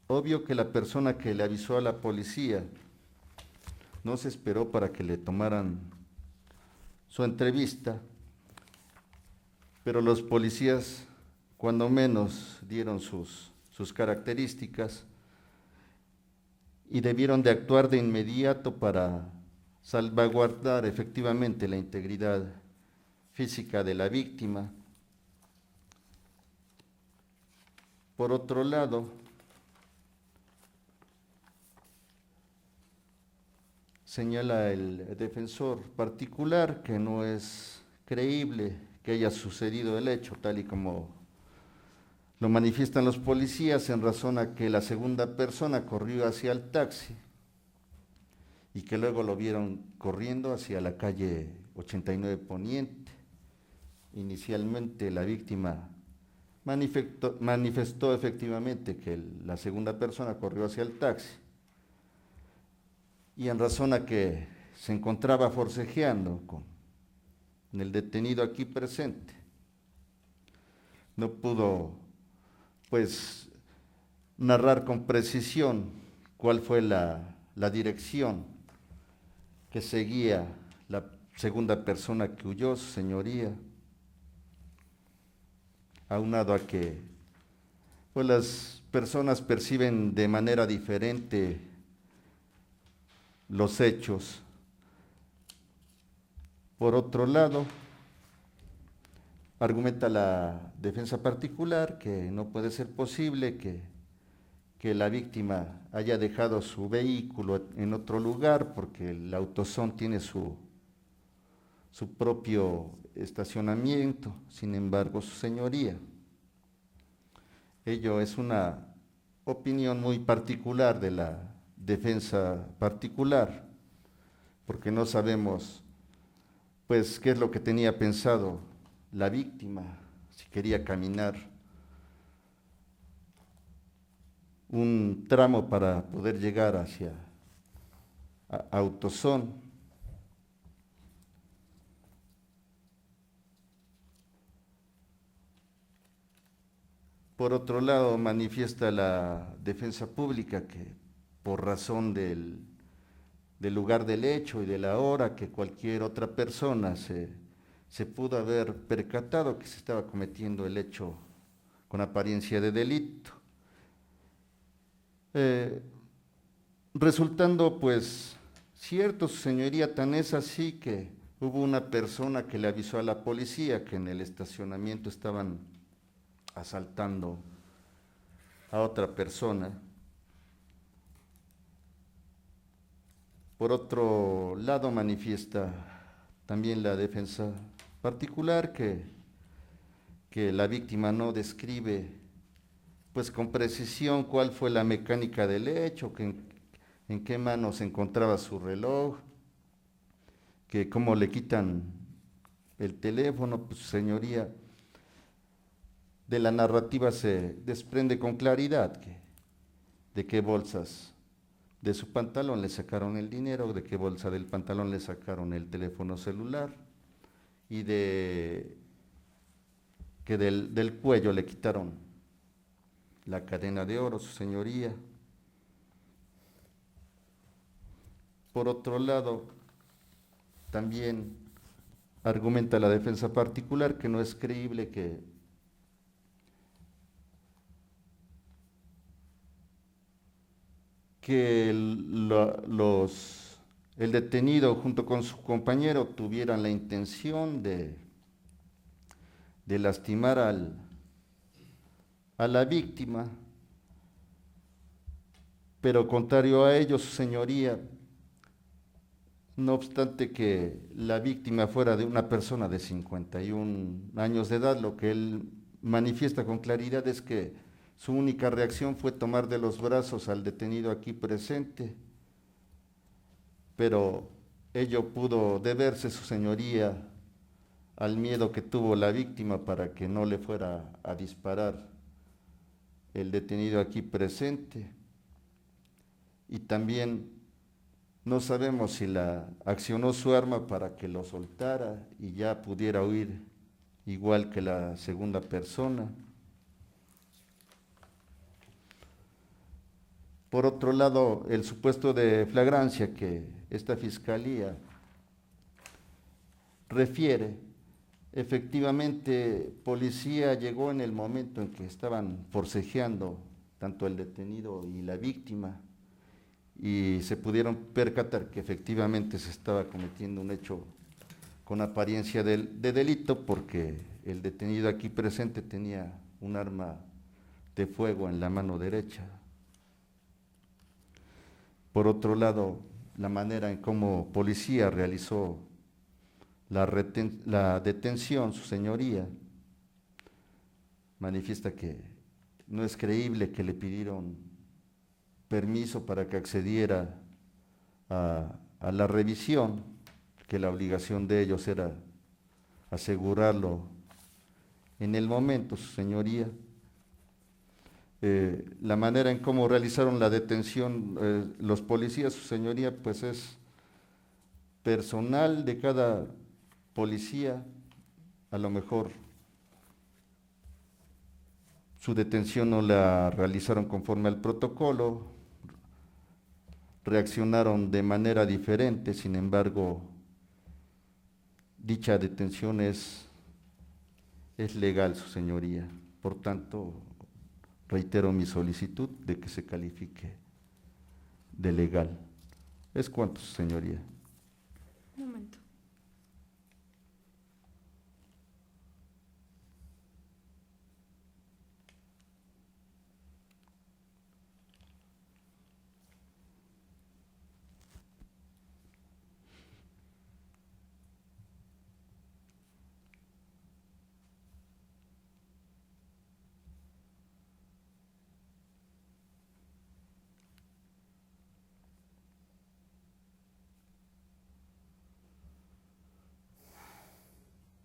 Obvio que la persona que le avisó a la policía no se esperó para que le tomaran su entrevista, pero los policías cuando menos dieron sus características y debieron de actuar de inmediato para salvaguardar efectivamente la integridad física de la víctima. Por otro lado, señala el defensor particular que no es creíble que haya sucedido el hecho, tal y como lo manifiestan los policías, en razón a que la segunda persona corrió hacia el taxi y que luego lo vieron corriendo hacia la calle 89 Poniente. Inicialmente la víctima manifestó efectivamente que la segunda persona corrió hacia el taxi y en razón a que se encontraba forcejeando con el detenido aquí presente, no pudo pues narrar con precisión cuál fue la dirección que seguía la segunda persona que huyó, su señoría, aunado a que pues las personas perciben de manera diferente los hechos. Por otro lado, argumenta la defensa particular que no puede ser posible que la víctima haya dejado su vehículo en otro lugar porque el autosón tiene su propio estacionamiento. Sin embargo, su señoría, ello es una opinión muy particular de la defensa particular, porque no sabemos pues qué es lo que tenía pensado la víctima, si quería caminar un tramo para poder llegar hacia Autosón. Por otro lado, manifiesta la defensa pública que por razón del lugar del hecho y de la hora, que cualquier otra persona se pudo haber percatado que se estaba cometiendo el hecho con apariencia de delito. Resultando pues cierto, su señoría, tan es así que hubo una persona que le avisó a la policía que en el estacionamiento estaban asaltando a otra persona. Por otro lado, manifiesta también la defensa particular que la víctima no describe pues con precisión cuál fue la mecánica del hecho, que en qué mano se encontraba su reloj, que cómo le quitan el teléfono. Pues señoría, de la narrativa se desprende con claridad de qué bolsas de su pantalón le sacaron el dinero, de qué bolsa del pantalón le sacaron el teléfono celular y de que del cuello le quitaron la cadena de oro, su señoría. Por otro lado, también argumenta la defensa particular que no es creíble que el detenido junto con su compañero tuvieran la intención de lastimar a la víctima, pero contrario a ello, su señoría, no obstante que la víctima fuera de una persona de 51 años de edad, lo que él manifiesta con claridad es que su única reacción fue tomar de los brazos al detenido aquí presente, pero ello pudo deberse, su señoría, al miedo que tuvo la víctima para que no le fuera a disparar el detenido aquí presente. Y también no sabemos si accionó su arma para que lo soltara y ya pudiera huir igual que la segunda persona. Por otro lado, el supuesto de flagrancia que esta fiscalía refiere, efectivamente, policía llegó en el momento en que estaban forcejeando tanto el detenido y la víctima y se pudieron percatar que efectivamente se estaba cometiendo un hecho con apariencia de delito porque el detenido aquí presente tenía un arma de fuego en la mano derecha. Por otro lado, la manera en cómo policía realizó la detención, su señoría, manifiesta que no es creíble que le pidieron permiso para que accediera a la revisión, que la obligación de ellos era asegurarlo en el momento, su señoría. La manera en cómo realizaron la detención los policías, su señoría, pues es personal de cada policía, a lo mejor su detención no la realizaron conforme al protocolo, reaccionaron de manera diferente, sin embargo, dicha detención es legal, su señoría. Por tanto, reitero mi solicitud de que se califique de legal. ¿Es cuánto, su señoría?
Un momento.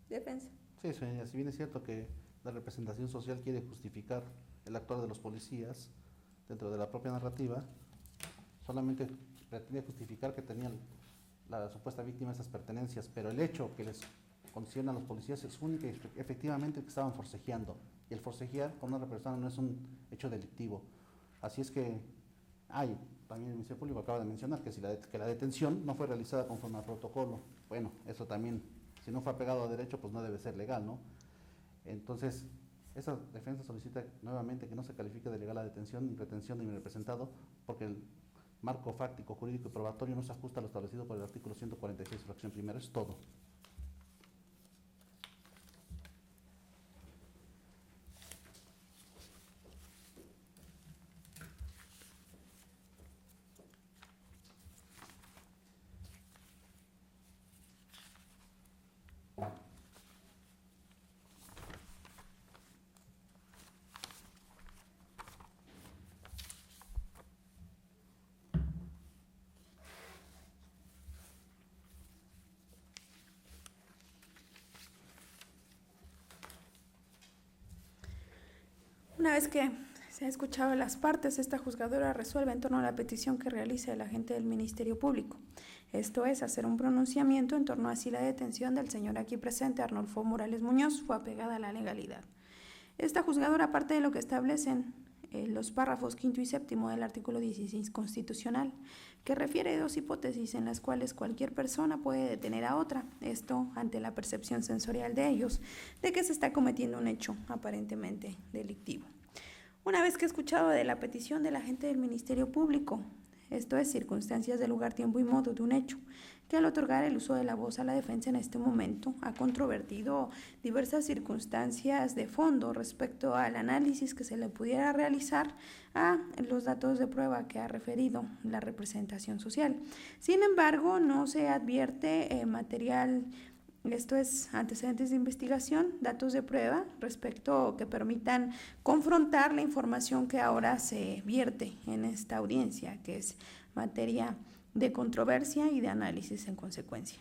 Defensa.
Sí, señoría, si bien es cierto que la representación social quiere justificar el actuar de los policías dentro de la propia narrativa, solamente pretende justificar que tenían la supuesta víctima esas pertenencias, pero el hecho que les condiciona a los policías es única y efectivamente que estaban forcejeando, y el forcejear con una persona no es un hecho delictivo. Así es que también el Ministerio Público acaba de mencionar que que la detención no fue realizada conforme al protocolo. Bueno, eso también, si no fue apegado a derecho, pues no debe ser legal, ¿no? Entonces, esa defensa solicita nuevamente que no se califique de legal la detención y retención de mi representado, porque el marco fáctico, jurídico y probatorio no se ajusta a lo establecido por el artículo 146, fracción primera. Es todo.
Una vez que se ha escuchado las partes, esta juzgadora resuelve en torno a la petición que realiza el agente del Ministerio Público. Esto es, hacer un pronunciamiento en torno a si la detención del señor aquí presente, Arnulfo Morales Muñoz, fue apegada a la legalidad. Esta juzgadora, aparte de lo que establecen los párrafos 5º y 7º del artículo 16 constitucional, que refiere dos hipótesis en las cuales cualquier persona puede detener a otra, esto ante la percepción sensorial de ellos, de que se está cometiendo un hecho aparentemente delictivo. Una vez que he escuchado de la petición del agente del Ministerio Público, esto es, circunstancias de lugar, tiempo y modo de un hecho, que al otorgar el uso de la voz a la defensa en este momento ha controvertido diversas circunstancias de fondo respecto al análisis que se le pudiera realizar a los datos de prueba que ha referido la representación social. Sin embargo, no se advierte material, esto es, antecedentes de investigación, datos de prueba respecto que permitan confrontar la información que ahora se vierte en esta audiencia, que es materia de controversia y de análisis en consecuencia.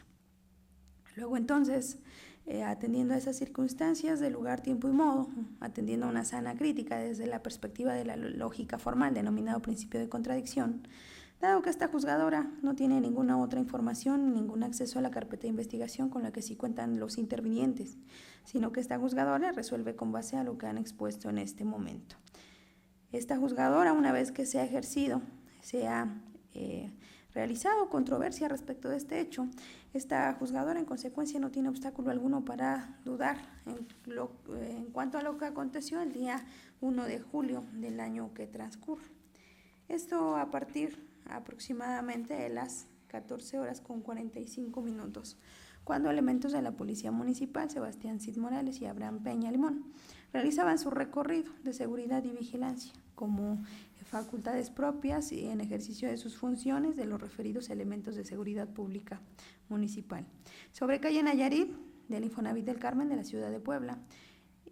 Luego entonces, atendiendo a esas circunstancias de lugar, tiempo y modo, atendiendo a una sana crítica desde la perspectiva de la lógica formal denominado principio de contradicción, dado que esta juzgadora no tiene ninguna otra información, ningún acceso a la carpeta de investigación con la que sí cuentan los intervinientes, sino que esta juzgadora resuelve con base a lo que han expuesto en este momento. Esta juzgadora, una vez que se ha ejercido, se ha realizado controversia respecto de este hecho, esta juzgadora en consecuencia no tiene obstáculo alguno para dudar en cuanto a lo que aconteció el día 1 de julio del año que transcurre. Esto a partir aproximadamente de las 14:45, cuando elementos de la Policía Municipal, Sebastián Cid Morales y Abraham Peña Limón, realizaban su recorrido de seguridad y vigilancia como facultades propias y en ejercicio de sus funciones de los referidos elementos de seguridad pública municipal. Sobre calle Nayarit, del Infonavit del Carmen de la ciudad de Puebla,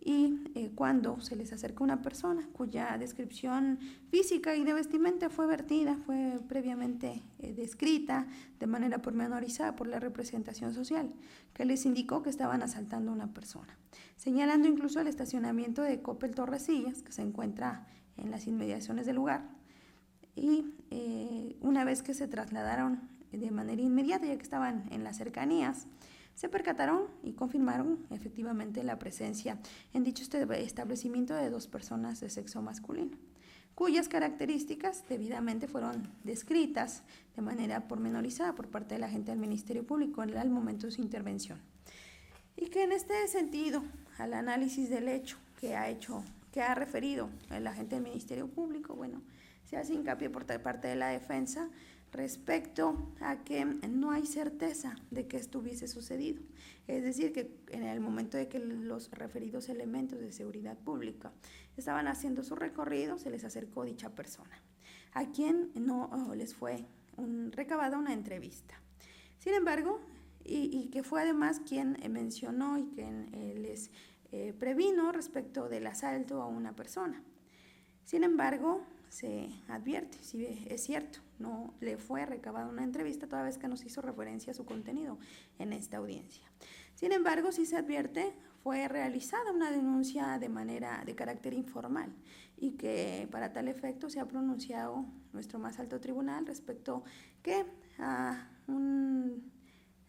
y cuando se les acerca una persona cuya descripción física y de vestimenta fue vertida, fue previamente descrita de manera pormenorizada por la representación social, que les indicó que estaban asaltando a una persona, señalando incluso el estacionamiento de Coppel Torrecillas, que se encuentra en las inmediaciones del lugar, y una vez que se trasladaron de manera inmediata, ya que estaban en las cercanías, se percataron y confirmaron efectivamente la presencia en dicho establecimiento de 2 personas de sexo masculino, cuyas características debidamente fueron descritas de manera pormenorizada por parte de la agente del Ministerio Público al momento de su intervención. Y que en este sentido, al análisis del hecho que ha referido el agente del Ministerio Público, se hace hincapié por parte de la defensa respecto a que no hay certeza de que esto hubiese sucedido. Es decir, que en el momento de que los referidos elementos de seguridad pública estaban haciendo su recorrido, se les acercó dicha persona, a quien no les fue recabada una entrevista. Sin embargo, y que fue además quien mencionó y quien les previno respecto del asalto a una persona. Sin embargo, se advierte, si es cierto, no le fue recabada una entrevista toda vez que nos hizo referencia a su contenido en esta audiencia. Sin embargo, sí se advierte, fue realizada una denuncia de carácter informal y que para tal efecto se ha pronunciado nuestro más alto tribunal respecto que a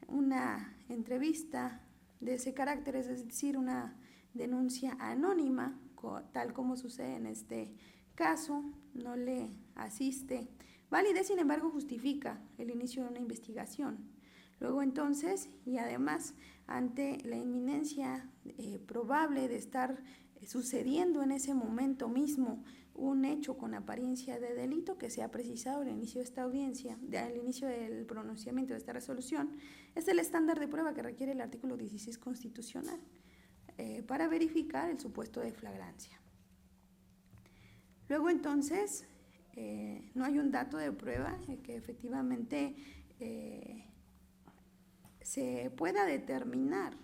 una entrevista de ese carácter, es decir, una denuncia anónima, tal como sucede en este caso, no le asiste validez, sin embargo justifica el inicio de una investigación. Luego entonces, y además ante la inminencia probable de estar sucediendo en ese momento mismo un hecho con apariencia de delito que se ha precisado al inicio de esta audiencia, al inicio del pronunciamiento de esta resolución, es el estándar de prueba que requiere el artículo 16 constitucional para verificar el supuesto de flagrancia. Luego entonces, no hay un dato de prueba que efectivamente se pueda determinar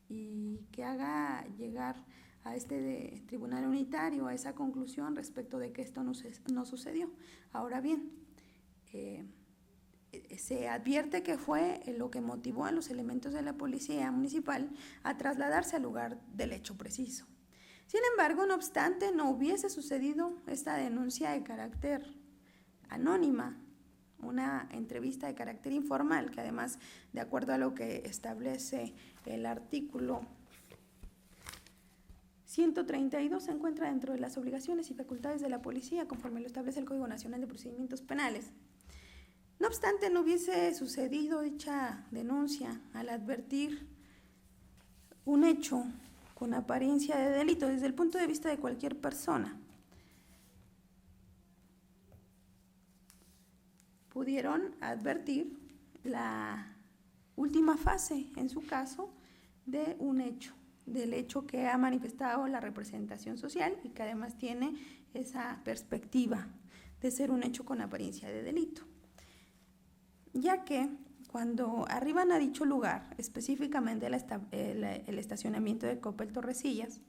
y que haga llegar a este tribunal unitario a esa conclusión respecto de que esto no sucedió. Ahora bien, se advierte que fue lo que motivó a los elementos de la policía municipal a trasladarse al lugar del hecho preciso. Sin embargo, no obstante, no hubiese sucedido esta denuncia de carácter anónima, una entrevista de carácter informal, que además, de acuerdo a lo que establece el artículo 132, se encuentra dentro de las obligaciones y facultades de la policía, conforme lo establece el Código Nacional de Procedimientos Penales. No obstante, no hubiese sucedido dicha denuncia al advertir un hecho con apariencia de delito desde el punto de vista de cualquier persona. pudieron advertir la última fase, en su caso, de un hecho, del hecho que ha manifestado la representación social y que además tiene esa perspectiva de ser un hecho con apariencia de delito. Ya que cuando arriban a dicho lugar, específicamente el estacionamiento de Coppel Torrecillas,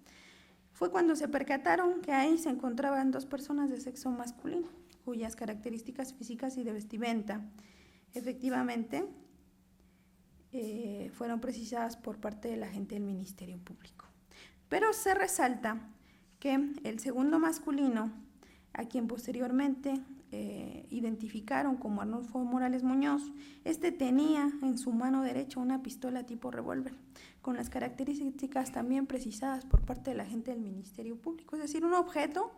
fue cuando se percataron que ahí se encontraban 2 personas de sexo masculino, cuyas características físicas y de vestimenta efectivamente fueron precisadas por parte del agente del Ministerio Público. Pero se resalta que el segundo masculino, a quien posteriormente identificaron como Arnulfo Morales Muñoz, tenía en su mano derecha una pistola tipo revólver, con las características también precisadas por parte del agente del Ministerio Público, es decir, un objeto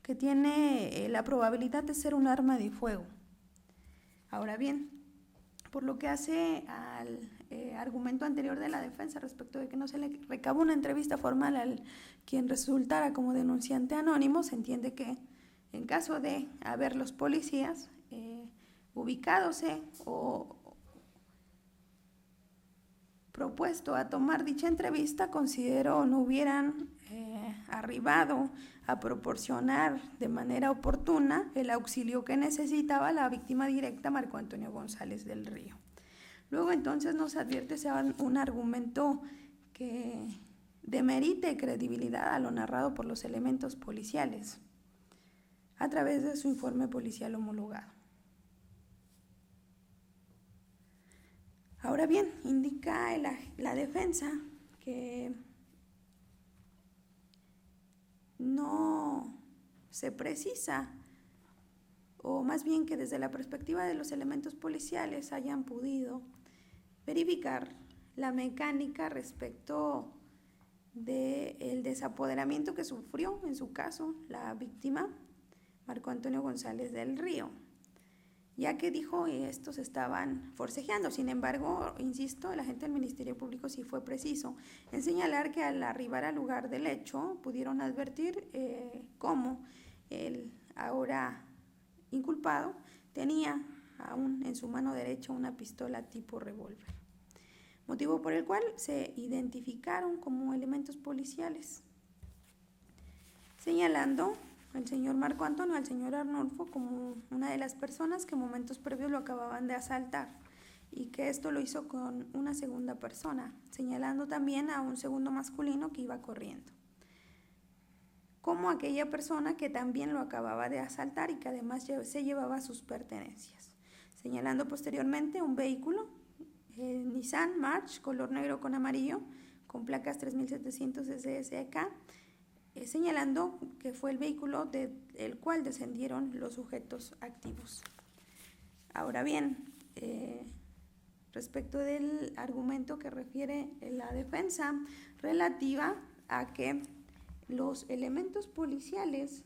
que tiene la probabilidad de ser un arma de fuego. Ahora bien, por lo que hace al argumento anterior de la defensa respecto de que no se le recabó una entrevista formal al quien resultara como denunciante anónimo, se entiende que en caso de haber los policías ubicados o propuesto a tomar dicha entrevista, considero no hubieran arribado a proporcionar de manera oportuna el auxilio que necesitaba la víctima directa, Marco Antonio González del Río. Luego entonces nos advierte un argumento que demerite credibilidad a lo narrado por los elementos policiales a través de su informe policial homologado. Ahora bien, indica la defensa que no se precisa, o más bien que desde la perspectiva de los elementos policiales hayan podido verificar la mecánica respecto del desapoderamiento que sufrió, en su caso, la víctima, Marco Antonio González del Río, ya que dijo estos estaban forcejeando. Sin embargo, insisto, el agente del Ministerio Público sí fue preciso en señalar que al arribar al lugar del hecho pudieron advertir cómo el ahora inculpado tenía aún en su mano derecha una pistola tipo revólver, motivo por el cual se identificaron como elementos policiales, señalando al señor Marco Antonio, al señor Arnulfo, como una de las personas que momentos previos lo acababan de asaltar y que esto lo hizo con una segunda persona, señalando también a un segundo masculino que iba corriendo, como aquella persona que también lo acababa de asaltar y que además se llevaba sus pertenencias, señalando posteriormente un vehículo, Nissan March, color negro con amarillo, con placas 3700 SSK, señalando que fue el vehículo del cual descendieron los sujetos activos. Ahora bien, respecto del argumento que refiere la defensa relativa a que los elementos policiales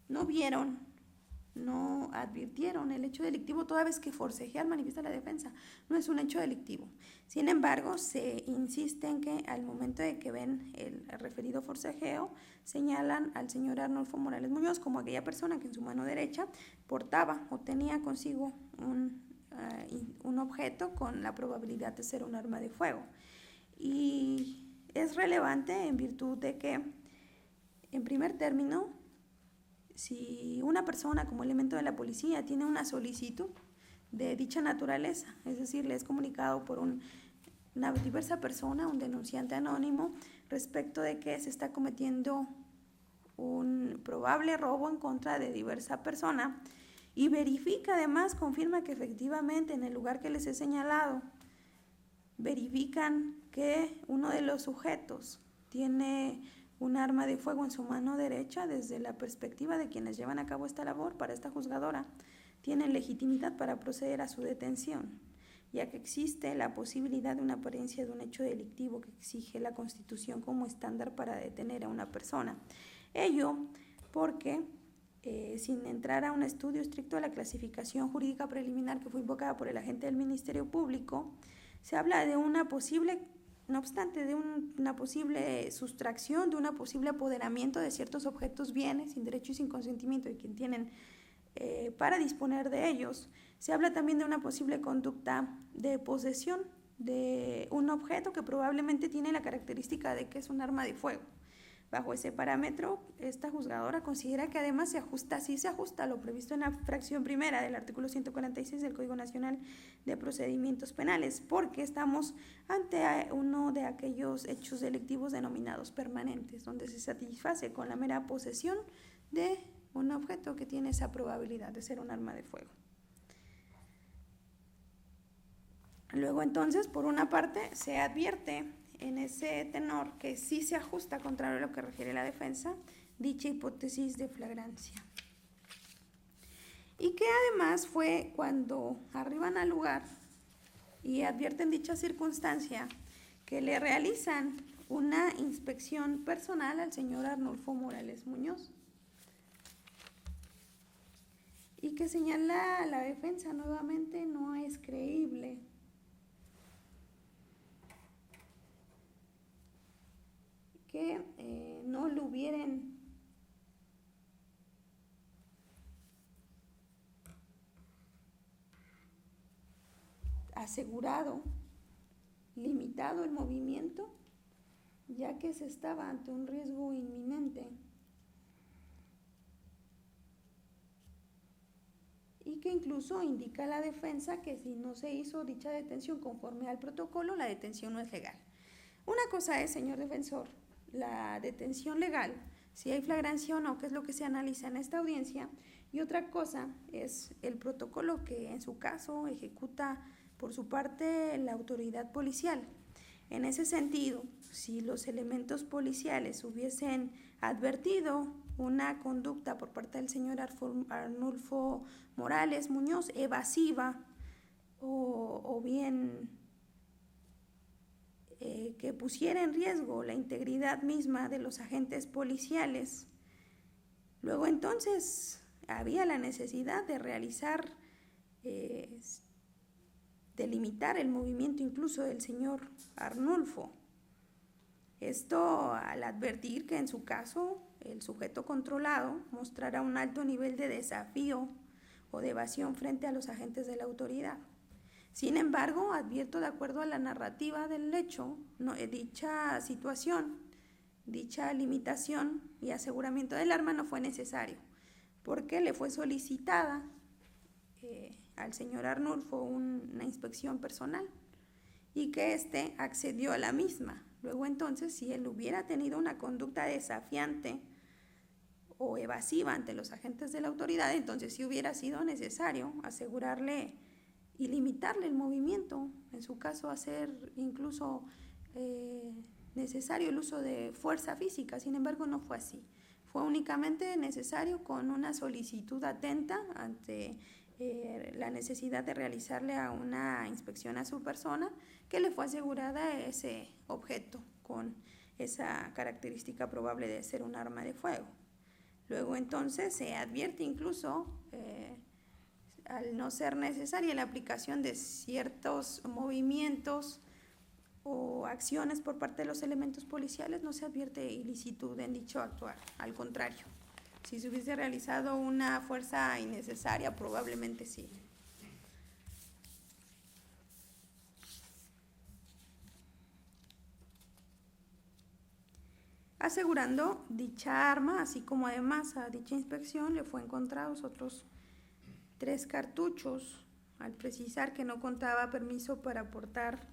no vieron, no advirtieron el hecho delictivo, toda vez que forcejear, manifiesta la defensa, no es un hecho delictivo. Sin embargo, se insiste en que al momento de que ven el referido forcejeo, señalan al señor Arnulfo Morales Muñoz como aquella persona que en su mano derecha portaba o tenía consigo un objeto con la probabilidad de ser un arma de fuego. Y es relevante en virtud de que, en primer término, si una persona como elemento de la policía tiene una solicitud de dicha naturaleza, es decir, le es comunicado por una diversa persona, un denunciante anónimo, respecto de que se está cometiendo un probable robo en contra de diversa persona, y verifica además, confirma que efectivamente en el lugar que les he señalado, verifican que uno de los sujetos tiene un arma de fuego en su mano derecha. Desde la perspectiva de quienes llevan a cabo esta labor para esta juzgadora, tienen legitimidad para proceder a su detención, ya que existe la posibilidad de una apariencia de un hecho delictivo que exige la Constitución como estándar para detener a una persona. Ello porque, sin entrar a un estudio estricto de la clasificación jurídica preliminar que fue invocada por el agente del Ministerio Público, se habla de una posible no obstante de una posible sustracción, de una posible apoderamiento de ciertos objetos, bienes, sin derecho y sin consentimiento de quien tienen para disponer de ellos. Se habla también de una posible conducta de posesión de un objeto que probablemente tiene la característica de que es un arma de fuego. Bajo ese parámetro, esta juzgadora considera que además se ajusta a lo previsto en la fracción primera del artículo 146 del Código Nacional de Procedimientos Penales, porque estamos ante uno de aquellos hechos delictivos denominados permanentes, donde se satisface con la mera posesión de un objeto que tiene esa probabilidad de ser un arma de fuego. Luego entonces, por una parte, se advierte en ese tenor que sí se ajusta, contrario a lo que refiere la defensa, dicha hipótesis de flagrancia. Y que además fue cuando arriban al lugar y advierten dicha circunstancia que le realizan una inspección personal al señor Arnulfo Morales Muñoz. Y que señala la defensa nuevamente no es creíble. Que no lo hubieran asegurado, limitado el movimiento, ya que se estaba ante un riesgo inminente, y que incluso indica la defensa que si no se hizo dicha detención conforme al protocolo, la detención no es legal. Una cosa es, señor defensor, la detención legal, si hay flagrancia o no, que es lo que se analiza en esta audiencia, y otra cosa es el protocolo que en su caso ejecuta por su parte la autoridad policial. En ese sentido, si los elementos policiales hubiesen advertido una conducta por parte del señor Arnulfo Morales Muñoz evasiva o bien que pusiera en riesgo la integridad misma de los agentes policiales, luego entonces había la necesidad de realizar, de limitar el movimiento incluso del señor Arnulfo. Esto al advertir que en su caso el sujeto controlado mostrará un alto nivel de desafío o de evasión frente a los agentes de la autoridad. Sin embargo, advierto de acuerdo a la narrativa del hecho, dicha situación, dicha limitación y aseguramiento del arma no fue necesario, porque le fue solicitada al señor Arnulfo una inspección personal y que éste accedió a la misma. Luego entonces, si él hubiera tenido una conducta desafiante o evasiva ante los agentes de la autoridad, entonces sí hubiera sido necesario asegurarle y limitarle el movimiento, en su caso hacer incluso necesario el uso de fuerza física. Sin embargo, no fue así. Fue únicamente necesario con una solicitud atenta ante la necesidad de realizarle a una inspección a su persona, que le fue asegurada ese objeto con esa característica probable de ser un arma de fuego. Luego entonces se advierte incluso al no ser necesaria la aplicación de ciertos movimientos o acciones por parte de los elementos policiales, no se advierte ilicitud en dicho actuar. Al contrario, si se hubiese realizado una fuerza innecesaria, probablemente sí. Asegurando dicha arma, así como además a dicha inspección le fue encontrados otros 3 cartuchos, al precisar que no contaba permiso para portar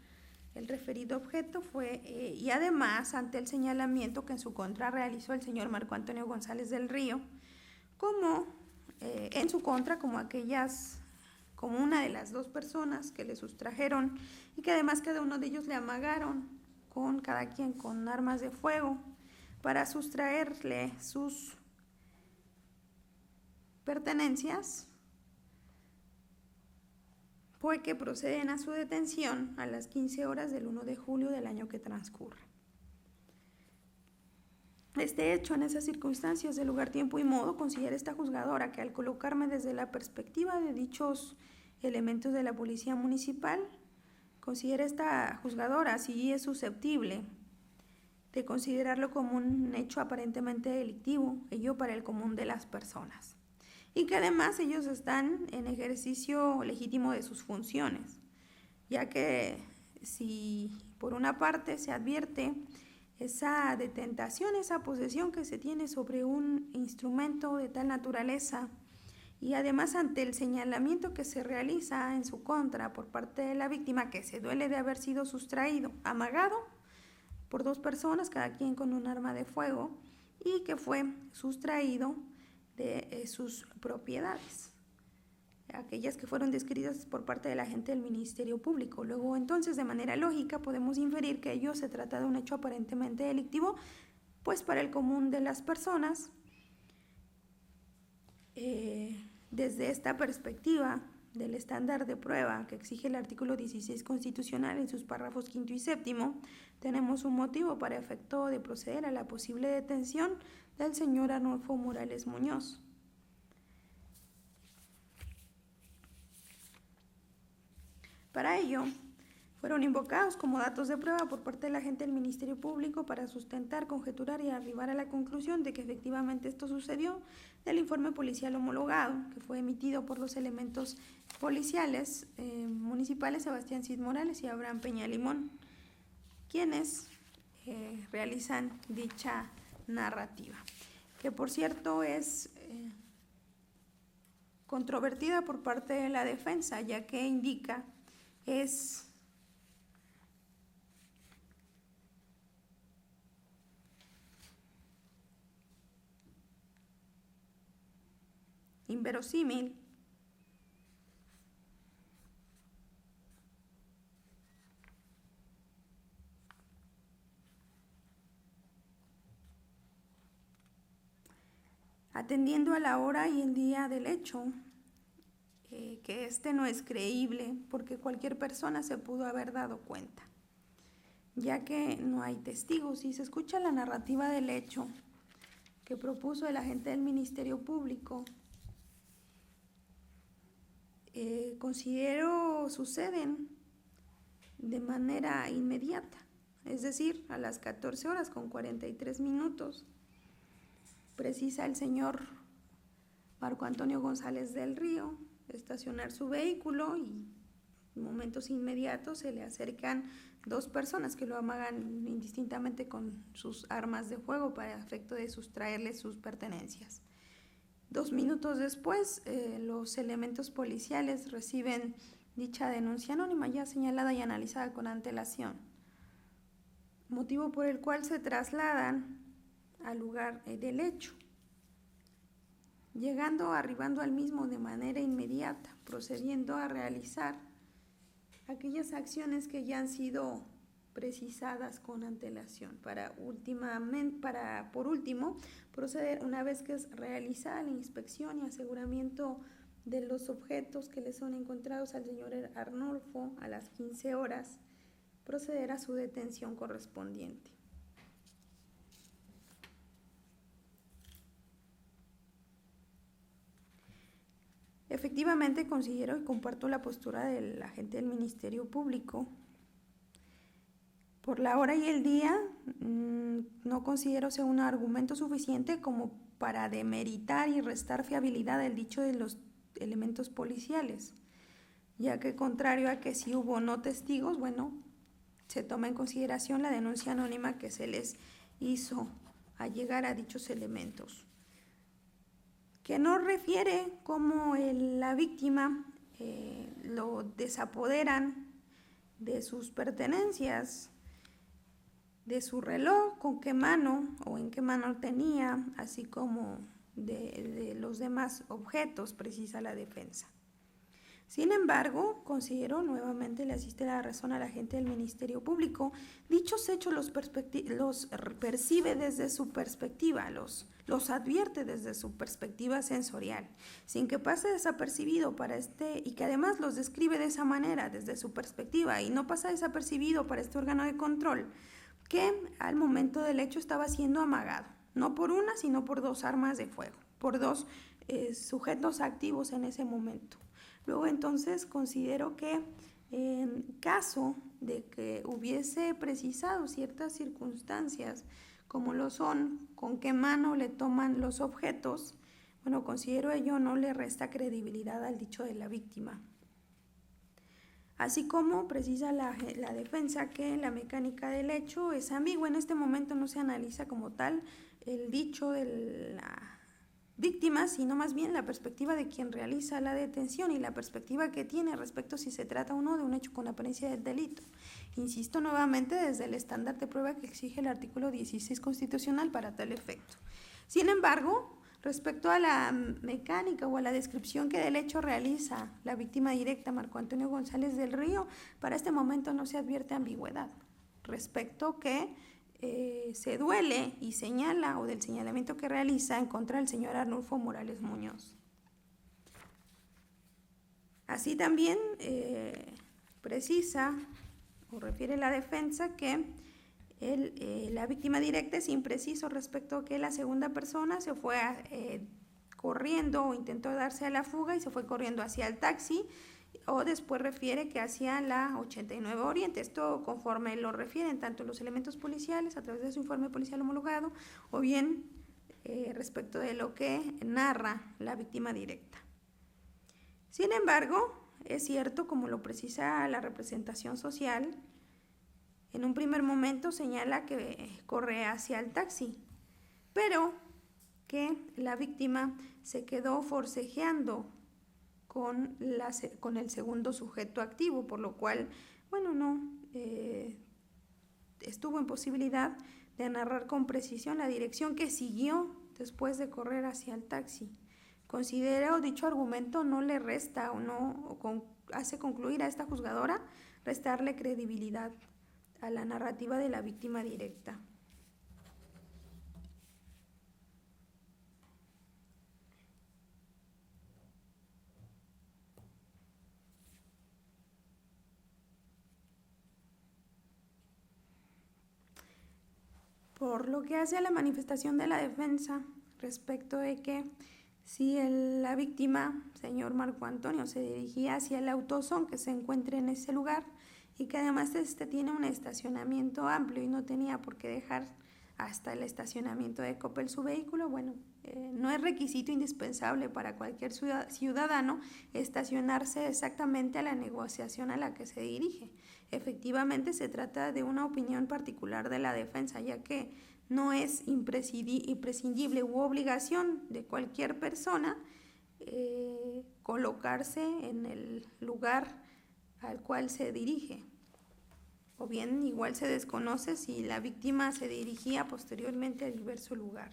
el referido objeto, y además ante el señalamiento que en su contra realizó el señor Marco Antonio González del Río, como en su contra como una de las 2 personas que le sustrajeron y que además cada uno de ellos le amagaron con cada quien con armas de fuego para sustraerle sus pertenencias, fue que proceden a su detención a las 15 horas del 1 de julio del año que transcurre. Este hecho, en esas circunstancias de lugar, tiempo y modo, considera esta juzgadora que al colocarme desde la perspectiva de dichos elementos de la policía municipal, considera esta juzgadora si es susceptible de considerarlo como un hecho aparentemente delictivo, ello para el común de las personas, y que además ellos están en ejercicio legítimo de sus funciones, ya que si por una parte se advierte esa detentación, esa posesión que se tiene sobre un instrumento de tal naturaleza, y además ante el señalamiento que se realiza en su contra por parte de la víctima, que se duele de haber sido sustraído, amagado por dos personas, cada quien con un arma de fuego, y que fue sustraído de sus propiedades, aquellas que fueron descritas por parte de la agente del Ministerio Público. Luego, entonces, de manera lógica, podemos inferir que ello se trata de un hecho aparentemente delictivo, pues para el común de las personas, desde esta perspectiva del estándar de prueba que exige el artículo 16 constitucional en sus párrafos 5º y 7º, tenemos un motivo para efecto de proceder a la posible detención del señor Arnulfo Morales Muñoz. Para ello, fueron invocados como datos de prueba por parte de la agente del Ministerio Público para sustentar, conjeturar y arribar a la conclusión de que efectivamente esto sucedió del informe policial homologado que fue emitido por los elementos policiales municipales Sebastián Cid Morales y Abraham Peña Limón, quienes realizan dicha narrativa, que por cierto es controvertida por parte de la defensa, ya que indica es inverosímil atendiendo a la hora y el día del hecho, que este no es creíble porque cualquier persona se pudo haber dado cuenta, ya que no hay testigos. Si se escucha la narrativa del hecho que propuso el agente del Ministerio Público, considero suceden de manera inmediata, es decir, a las 14:43 precisa el señor Marco Antonio González del Río estacionar su vehículo y en momentos inmediatos se le acercan dos personas que lo amagan indistintamente con sus armas de fuego para efecto de sustraerle sus pertenencias. 2 minutos después, los elementos policiales reciben dicha denuncia anónima ya señalada y analizada con antelación, motivo por el cual se trasladan al lugar del hecho, arribando al mismo de manera inmediata, procediendo a realizar aquellas acciones que ya han sido precisadas con antelación, por último, proceder una vez que es realizada la inspección y aseguramiento de los objetos que le son encontrados al señor Arnulfo a las 15 horas, proceder a su detención correspondiente. Efectivamente, considero y comparto la postura del agente del Ministerio Público. Por la hora y el día, no considero sea un argumento suficiente como para demeritar y restar fiabilidad del dicho de los elementos policiales, ya que contrario a que si hubo no testigos, se toma en consideración la denuncia anónima que se les hizo a llegar a dichos elementos, que no refiere cómo la víctima lo desapoderan de sus pertenencias, de su reloj, con qué mano o en qué mano tenía, así como de los demás objetos, precisa la defensa. Sin embargo, considero, nuevamente le asiste la razón a la agente del Ministerio Público, dichos hechos los percibe desde su perspectiva, los advierte desde su perspectiva sensorial, sin que pase desapercibido y que además los describe de esa manera, desde su perspectiva, y no pasa desapercibido para este órgano de control, que al momento del hecho estaba siendo amagado, no por una, sino por 2 armas de fuego, por 2 sujetos activos en ese momento. Luego entonces considero que En caso de que hubiese precisado ciertas circunstancias, como lo son con qué mano le toman los objetos, bueno, considero ello no le resta credibilidad al dicho de la víctima. Así como precisa la defensa que la mecánica del hecho es ambigua. En este momento no se analiza como tal el dicho de la víctima, sino más bien la perspectiva de quien realiza la detención y la perspectiva que tiene respecto si se trata o no de un hecho con apariencia del delito. Insisto nuevamente desde el estándar de prueba que exige el artículo 16 constitucional para tal efecto. Sin embargo, respecto a la mecánica o a la descripción que del hecho realiza la víctima directa, Marco Antonio González del Río, para este momento no se advierte ambigüedad respecto que se duele y señala o del señalamiento que realiza en contra del señor Arnulfo Morales Muñoz. Así también precisa o refiere la defensa que la víctima directa es impreciso respecto a que la segunda persona se fue corriendo o intentó darse a la fuga y se fue corriendo hacia el taxi, o después refiere que hacia la 89 Oriente. Esto conforme lo refieren tanto los elementos policiales a través de su informe policial homologado o bien respecto de lo que narra la víctima directa. Sin embargo, es cierto, como lo precisa la representación social, en un primer momento señala que corre hacia el taxi, pero que la víctima se quedó forcejeando con el segundo sujeto activo, por lo cual, bueno, no estuvo en posibilidad de narrar con precisión la dirección que siguió después de correr hacia el taxi. Considero dicho argumento no le resta hace concluir a esta juzgadora restarle credibilidad a la narrativa de la víctima directa. Por lo que hace a la manifestación de la defensa respecto de que si la víctima, señor Marco Antonio, se dirigía hacia el autosón que se encuentra en ese lugar y que además tiene un estacionamiento amplio y no tenía por qué dejar hasta el estacionamiento de Coppel su vehículo, bueno, no es requisito indispensable para cualquier ciudadano estacionarse exactamente a la negociación a la que se dirige. Efectivamente, se trata de una opinión particular de la defensa, ya que no es imprescindible u obligación de cualquier persona colocarse en el lugar al cual se dirige. O bien, igual se desconoce si la víctima se dirigía posteriormente a diverso lugar.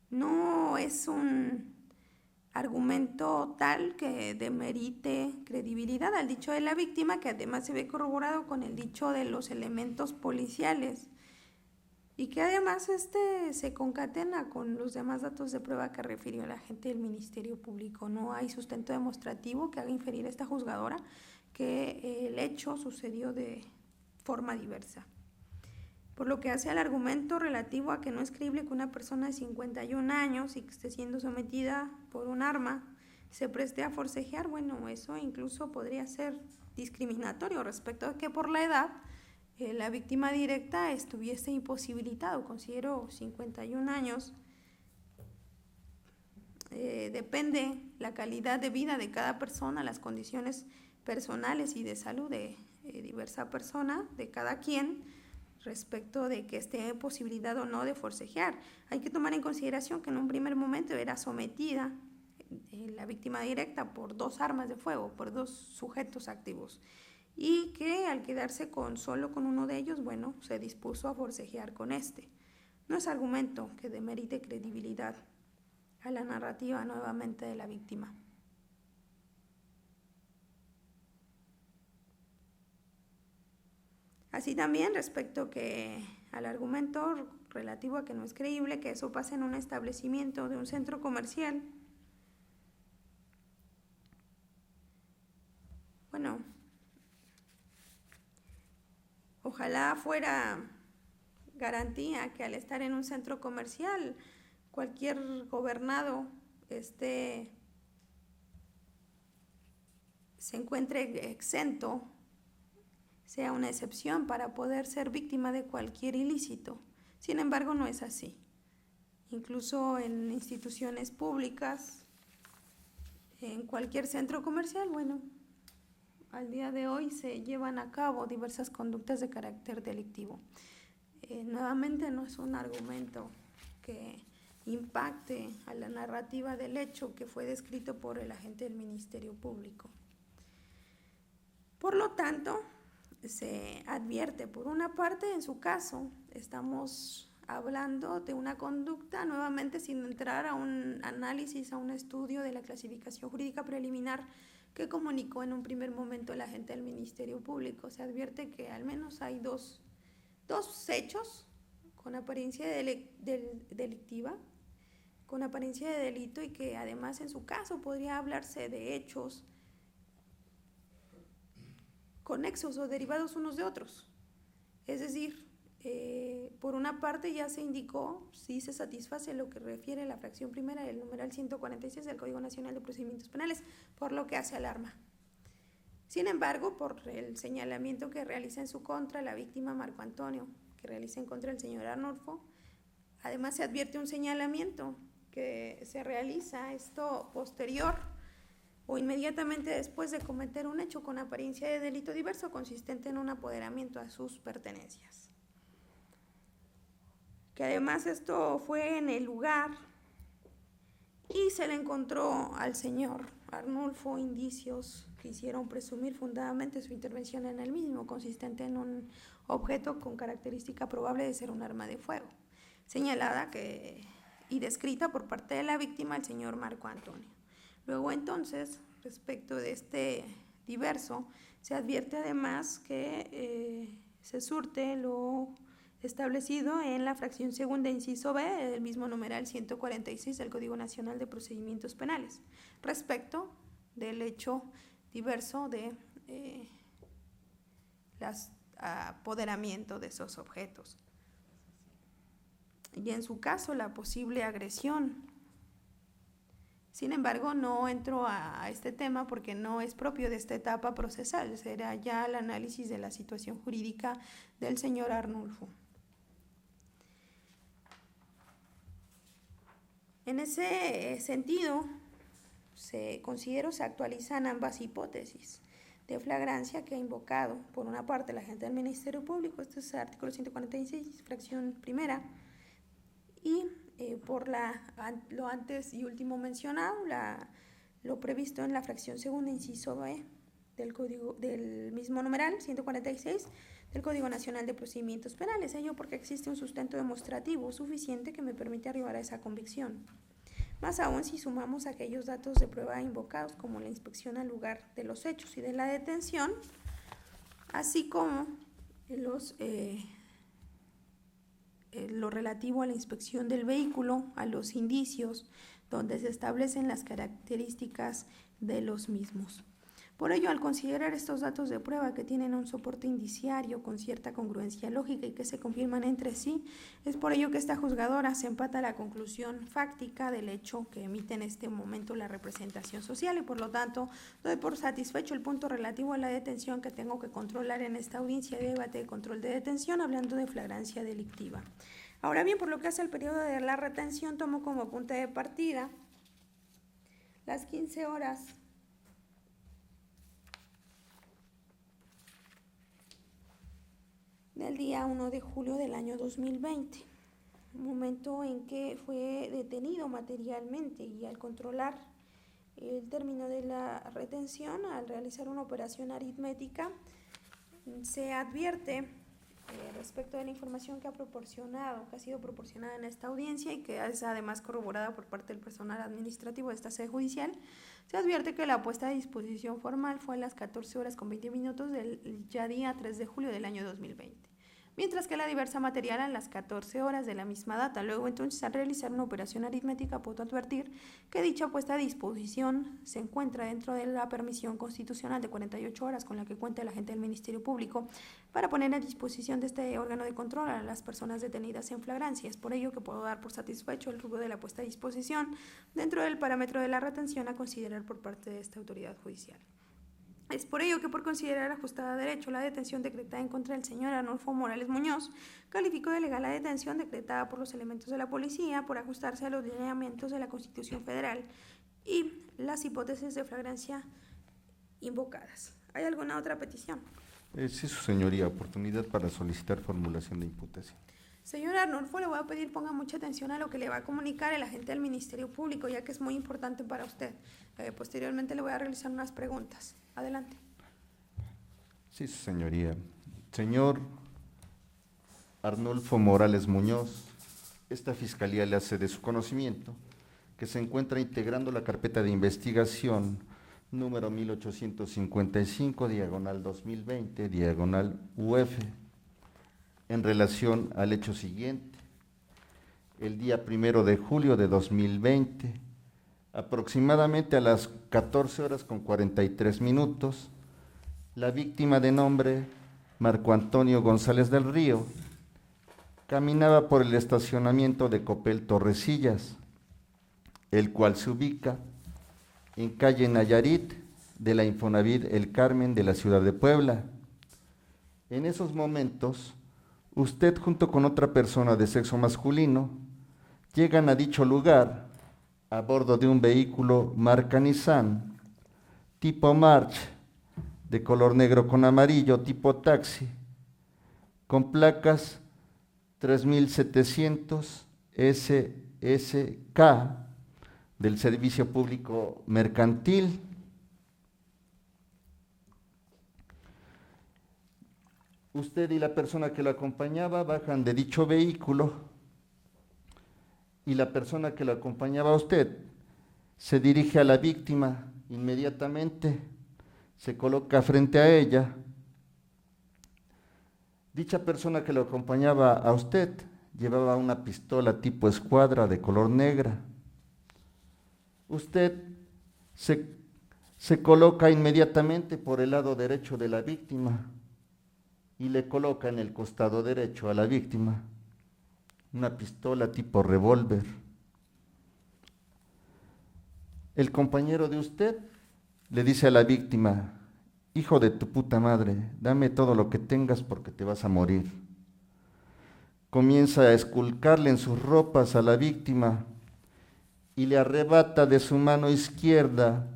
No es un argumento tal que demerite credibilidad al dicho de la víctima, que además se ve corroborado con el dicho de los elementos policiales y que además se concatena con los demás datos de prueba que refirió el agente del Ministerio Público. No hay sustento demostrativo que haga inferir a esta juzgadora que el hecho sucedió de forma diversa. Por lo que hace al argumento relativo a que no es creíble que una persona de 51 años y que esté siendo sometida por un arma se preste a forcejear, bueno, eso incluso podría ser discriminatorio respecto a que por la edad la víctima directa estuviese imposibilitado. Considero 51 años, depende la calidad de vida de cada persona, las condiciones personales y de salud de diversa persona, de cada quien, respecto de que esté en posibilidad o no de forcejear. Hay que tomar en consideración que en un primer momento era sometida la víctima directa por 2 armas de fuego, por 2 sujetos activos, y que al quedarse solo con uno de ellos, bueno, se dispuso a forcejear con este. No es argumento que demerite credibilidad a la narrativa nuevamente de la víctima. Así también respecto al argumento relativo a que no es creíble que eso pase en un establecimiento de un centro comercial. Bueno, ojalá fuera garantía que al estar en un centro comercial cualquier gobernado esté se encuentre exento sea una excepción para poder ser víctima de cualquier ilícito. Sin embargo, no es así. Incluso en instituciones públicas, en cualquier centro comercial, bueno, al día de hoy se llevan a cabo diversas conductas de carácter delictivo. Nuevamente no es un argumento que impacte a la narrativa del hecho que fue descrito por el agente del Ministerio Público. Por lo tanto, se advierte, por una parte, en su caso, estamos hablando de una conducta, nuevamente sin entrar a un análisis, a un estudio de la clasificación jurídica preliminar que comunicó en un primer momento el agente del Ministerio Público. Se advierte que al menos hay dos hechos con apariencia delictiva, con apariencia de delito, y que además en su caso podría hablarse de hechos conexos o derivados unos de otros. Es decir, por una parte ya se indicó si se satisface lo que refiere la fracción primera del numeral 146 del Código Nacional de Procedimientos Penales, por lo que hace al arma. Sin embargo, por el señalamiento que realiza en su contra la víctima Marco Antonio, que realiza en contra del señor Arnulfo, además se advierte un señalamiento que se realiza esto posterior o inmediatamente después de cometer un hecho con apariencia de delito diverso consistente en un apoderamiento a sus pertenencias. Que además esto fue en el lugar y se le encontró al señor Arnulfo indicios que hicieron presumir fundadamente su intervención en el mismo, consistente en un objeto con característica probable de ser un arma de fuego, señalada y descrita por parte de la víctima, el señor Marco Antonio. Luego entonces, respecto de este diverso, se advierte además que se surte lo establecido en la fracción segunda inciso B del mismo numeral 146 del Código Nacional de Procedimientos Penales, respecto del hecho diverso de apoderamiento de esos objetos. Y en su caso, la posible agresión. Sin embargo, no entro a este tema porque no es propio de esta etapa procesal, será ya el análisis de la situación jurídica del señor Arnulfo. En ese sentido, se actualizan ambas hipótesis de flagrancia que ha invocado, por una parte, la agente del Ministerio Público, este es el artículo 146, fracción primera, y por lo antes y último mencionado, lo previsto en la fracción segunda inciso B del mismo numeral 146 del Código Nacional de Procedimientos Penales, ello porque existe un sustento demostrativo suficiente que me permite arribar a esa convicción. Más aún si sumamos aquellos datos de prueba invocados, como la inspección al lugar de los hechos y de la detención, así como lo relativo a la inspección del vehículo, a los indicios, donde se establecen las características de los mismos. Por ello, al considerar estos datos de prueba que tienen un soporte indiciario con cierta congruencia lógica y que se confirman entre sí, es por ello que esta juzgadora se empata a la conclusión fáctica del hecho que emite en este momento la representación social y por lo tanto doy por satisfecho el punto relativo a la detención que tengo que controlar en esta audiencia de debate de control de detención, hablando de flagrancia delictiva. Ahora bien, por lo que hace al periodo de la retención, tomo como punto de partida las 15 horas del día 1 de julio del año 2020, momento en que fue detenido materialmente, y al controlar el término de la retención, al realizar una operación aritmética, se advierte respecto de la información que ha sido proporcionada en esta audiencia y que es además corroborada por parte del personal administrativo de esta sede judicial, se advierte que la puesta a disposición formal fue a las 14 horas con 20 minutos del ya día 3 de julio del año 2020. Mientras que la diversa material a las 14 horas de la misma data. Luego, entonces, al realizar una operación aritmética, puedo advertir que dicha puesta a disposición se encuentra dentro de la permisión constitucional de 48 horas con la que cuenta el agente del Ministerio Público para poner a disposición de este órgano de control a las personas detenidas en flagrancia. Es por ello que puedo dar por satisfecho el rubro de la puesta a disposición dentro del parámetro de la retención a considerar por parte de esta autoridad judicial. Es por ello que, por considerar ajustada a derecho la detención decretada en contra del señor Arnulfo Morales Muñoz, calificó de legal la detención decretada por los elementos de la policía por ajustarse a los lineamientos de la Constitución Federal y las hipótesis de flagrancia invocadas. ¿Hay alguna otra petición?
Sí, su señoría, oportunidad para solicitar formulación de imputación.
Señor Arnulfo, le voy a pedir ponga mucha atención a lo que le va a comunicar el agente del Ministerio Público, ya que es muy importante para usted. Posteriormente le voy a realizar unas preguntas. Adelante.
Sí, su señoría. Señor Arnulfo Morales Muñoz, esta fiscalía le hace de su conocimiento que se encuentra integrando la carpeta de investigación número 1855, diagonal 2020, diagonal UF, en relación al hecho siguiente. El día 1 de julio de 2020, aproximadamente a las 14 horas con 43 minutos, la víctima de nombre Marco Antonio González del Río caminaba por el estacionamiento de Copel Torrecillas, el cual se ubica en calle Nayarit de la Infonavit El Carmen de la ciudad de Puebla. En esos momentos, usted junto con otra persona de sexo masculino llegan a dicho lugar a bordo de un vehículo marca Nissan, tipo March, de color negro con amarillo, tipo taxi, con placas 3700 SSK del Servicio Público Mercantil. Usted y la persona que lo acompañaba bajan de dicho vehículo y la persona que lo acompañaba a usted se dirige a la víctima inmediatamente, se coloca frente a ella. Dicha persona que lo acompañaba a usted llevaba una pistola tipo escuadra de color negra. Usted se coloca inmediatamente por el lado derecho de la víctima y le coloca en el costado derecho a la víctima una pistola tipo revólver. El compañero de usted le dice a la víctima: hijo de tu puta madre, dame todo lo que tengas porque te vas a morir. Comienza a esculcarle en sus ropas a la víctima y le arrebata de su mano izquierda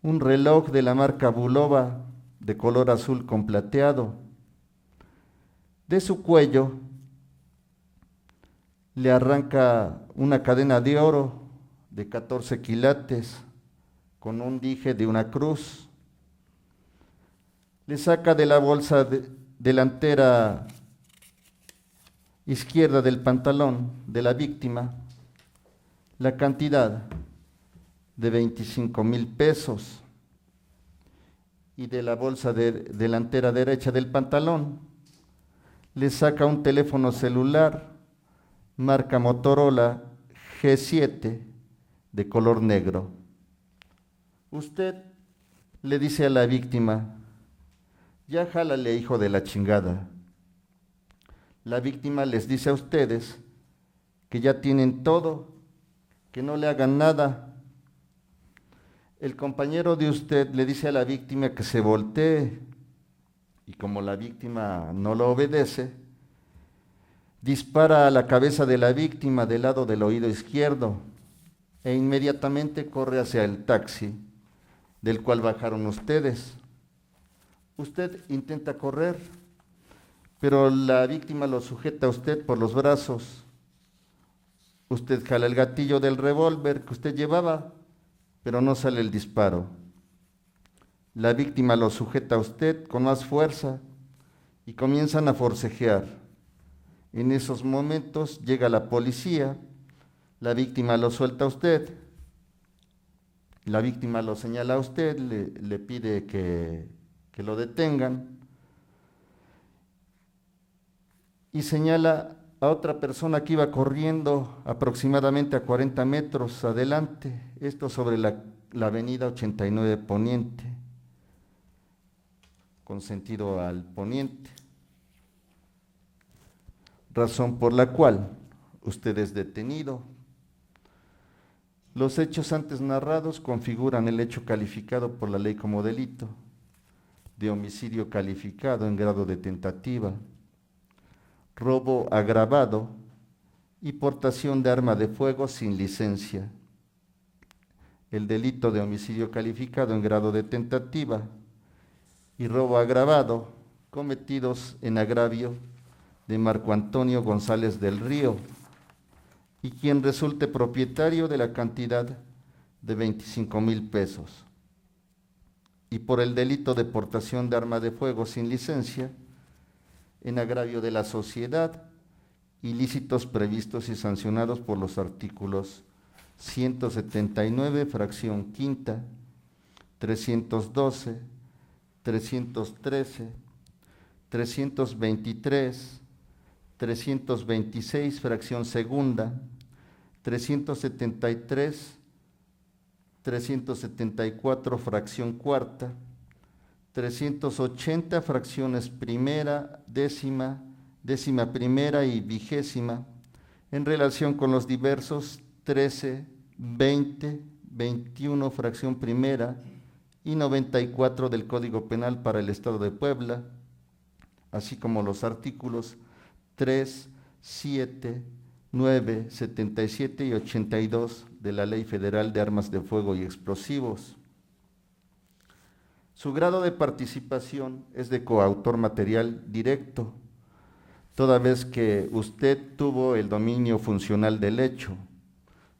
un reloj de la marca Bulova de color azul con plateado. De su cuello le arranca una cadena de oro de 14 quilates con un dije de una cruz. Le saca de la bolsa delantera izquierda del pantalón de la víctima la cantidad de 25,000 pesos y de la bolsa delantera derecha del pantalón le saca un teléfono celular marca Motorola G7 de color negro. Usted le dice a la víctima: ya jálale, hijo de la chingada. La víctima les dice a ustedes que ya tienen todo, que no le hagan nada. El compañero de usted le dice a la víctima que se voltee y como la víctima no lo obedece, dispara a la cabeza de la víctima del lado del oído izquierdo e inmediatamente corre hacia el taxi del cual bajaron ustedes. Usted intenta correr, pero la víctima lo sujeta a usted por los brazos. Usted jala el gatillo del revólver que usted llevaba, pero no sale el disparo. La víctima lo sujeta a usted con más fuerza y comienzan a forcejear. En esos momentos llega la policía, la víctima lo suelta a usted, la víctima lo señala a usted, le pide que lo detengan y señala a otra persona que iba corriendo aproximadamente a 40 metros adelante, esto sobre la avenida 89 Poniente, con sentido al poniente, razón por la cual usted es detenido. Los hechos antes narrados configuran el hecho calificado por la ley como delito de homicidio calificado en grado de tentativa, robo agravado y portación de arma de fuego sin licencia. El delito de homicidio calificado en grado de tentativa y robo agravado cometidos en agravio de Marco Antonio González del Río y quien resulte propietario de la cantidad de 25,000 pesos. Y por el delito de portación de arma de fuego sin licencia en agravio de la sociedad, ilícitos previstos y sancionados por los artículos 179, fracción quinta, 312, 313, 323, 326, fracción segunda, 373, 374, fracción cuarta, 380, fracciones primera, décima, décima primera y vigésima, en relación con los diversos 13, 20, 21, fracción primera y 94 del Código Penal para el Estado de Puebla, así como los artículos 3, 7, 9, 77 y 82 de la Ley Federal de Armas de Fuego y Explosivos. Su grado de participación es de coautor material directo, toda vez que usted tuvo el dominio funcional del hecho.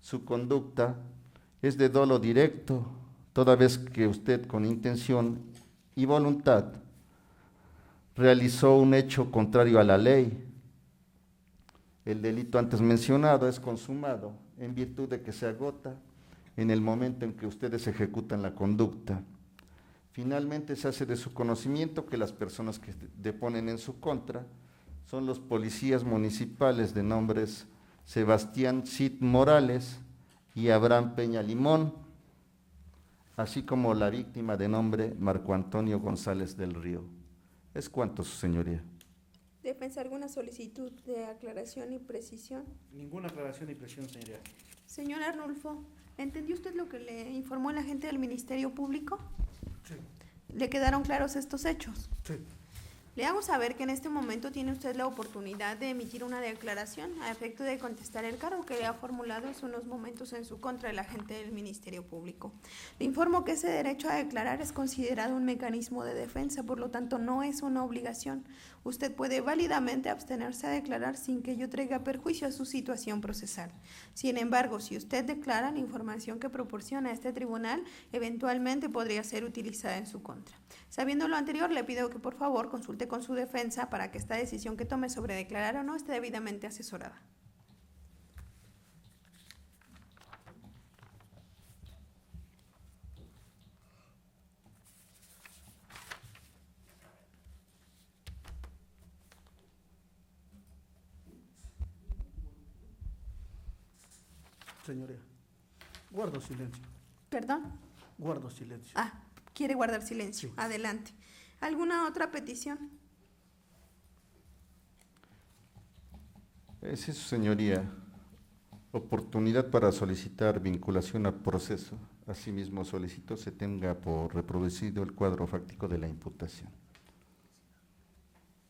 Su conducta es de dolo directo, toda vez que usted con intención y voluntad realizó un hecho contrario a la ley. El delito antes mencionado es consumado en virtud de que se agota en el momento en que ustedes ejecutan la conducta. Finalmente se hace de su conocimiento que las personas que deponen en su contra son los policías municipales de nombres Sebastián Cid Morales y Abraham Peña Limón, así como la víctima de nombre Marco Antonio González del Río. Es cuanto, su señoría.
Defensa, ¿alguna solicitud de aclaración y precisión?
Ninguna aclaración y presión, señoría.
Señor Arnulfo, ¿entendió usted lo que le informó el agente del Ministerio Público?
Sí,
¿Le quedaron claros estos hechos?
sí.
Le hago saber que en este momento tiene usted la oportunidad de emitir una declaración a efecto de contestar el cargo que le ha formulado hace unos momentos en su contra el agente del Ministerio Público. Le informo que ese derecho a declarar es considerado un mecanismo de defensa, por lo tanto no es una obligación. Usted puede válidamente abstenerse a declarar sin que ello traiga perjuicio a su situación procesal. Sin embargo, si usted declara, la información que proporciona este tribunal eventualmente podría ser utilizada en su contra. Sabiendo lo anterior, le pido que por favor consulte con su defensa para que esta decisión que tome sobre declarar o no esté debidamente asesorada.
Señoría, guardo silencio.
¿Perdón?
Guardo silencio.
Quiere guardar silencio.
Sí.
Adelante. ¿Alguna otra petición?
Sí, su señoría. Oportunidad para solicitar vinculación a proceso. Asimismo solicito se tenga por reproducido el cuadro fáctico de la imputación.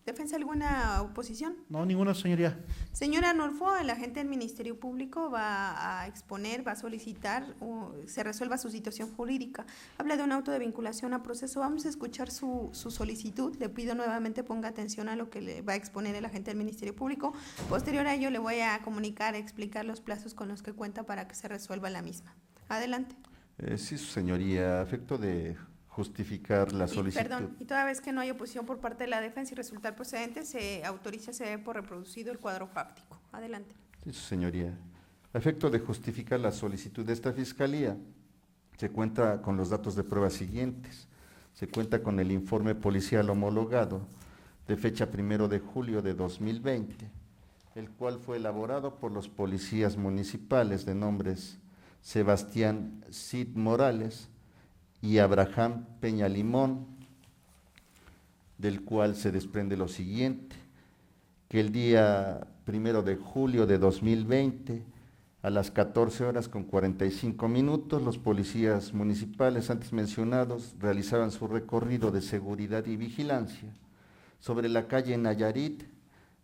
¿Defensa, alguna oposición?
No, ninguna, señoría.
Señor Arnulfo, el agente del Ministerio Público va a exponer, va a solicitar o se resuelva su situación jurídica. Habla de un auto de vinculación a proceso. Vamos a escuchar su solicitud. Le pido nuevamente ponga atención a lo que le va a exponer el agente del Ministerio Público. Posterior a ello le voy a comunicar, explicar los plazos con los que cuenta para que se resuelva la misma. Adelante.
Sí, su señoría. A efecto de justificar la solicitud.
Perdón, y toda vez que no hay oposición por parte de la defensa y resultar procedente, se autoriza, se dé por reproducido el cuadro fáctico. Adelante.
Sí, su señoría. A efecto de justificar la solicitud de esta fiscalía, se cuenta con los datos de prueba siguientes. Se cuenta con el informe policial homologado de fecha 1 de julio de 2020, el cual fue elaborado por los policías municipales de nombres Sebastián Cid Morales y Abraham Peña Limón, del cual se desprende lo siguiente, que el día 1 de julio de 2020, A las 14 horas con 45 minutos, los policías municipales antes mencionados realizaban su recorrido de seguridad y vigilancia sobre la calle Nayarit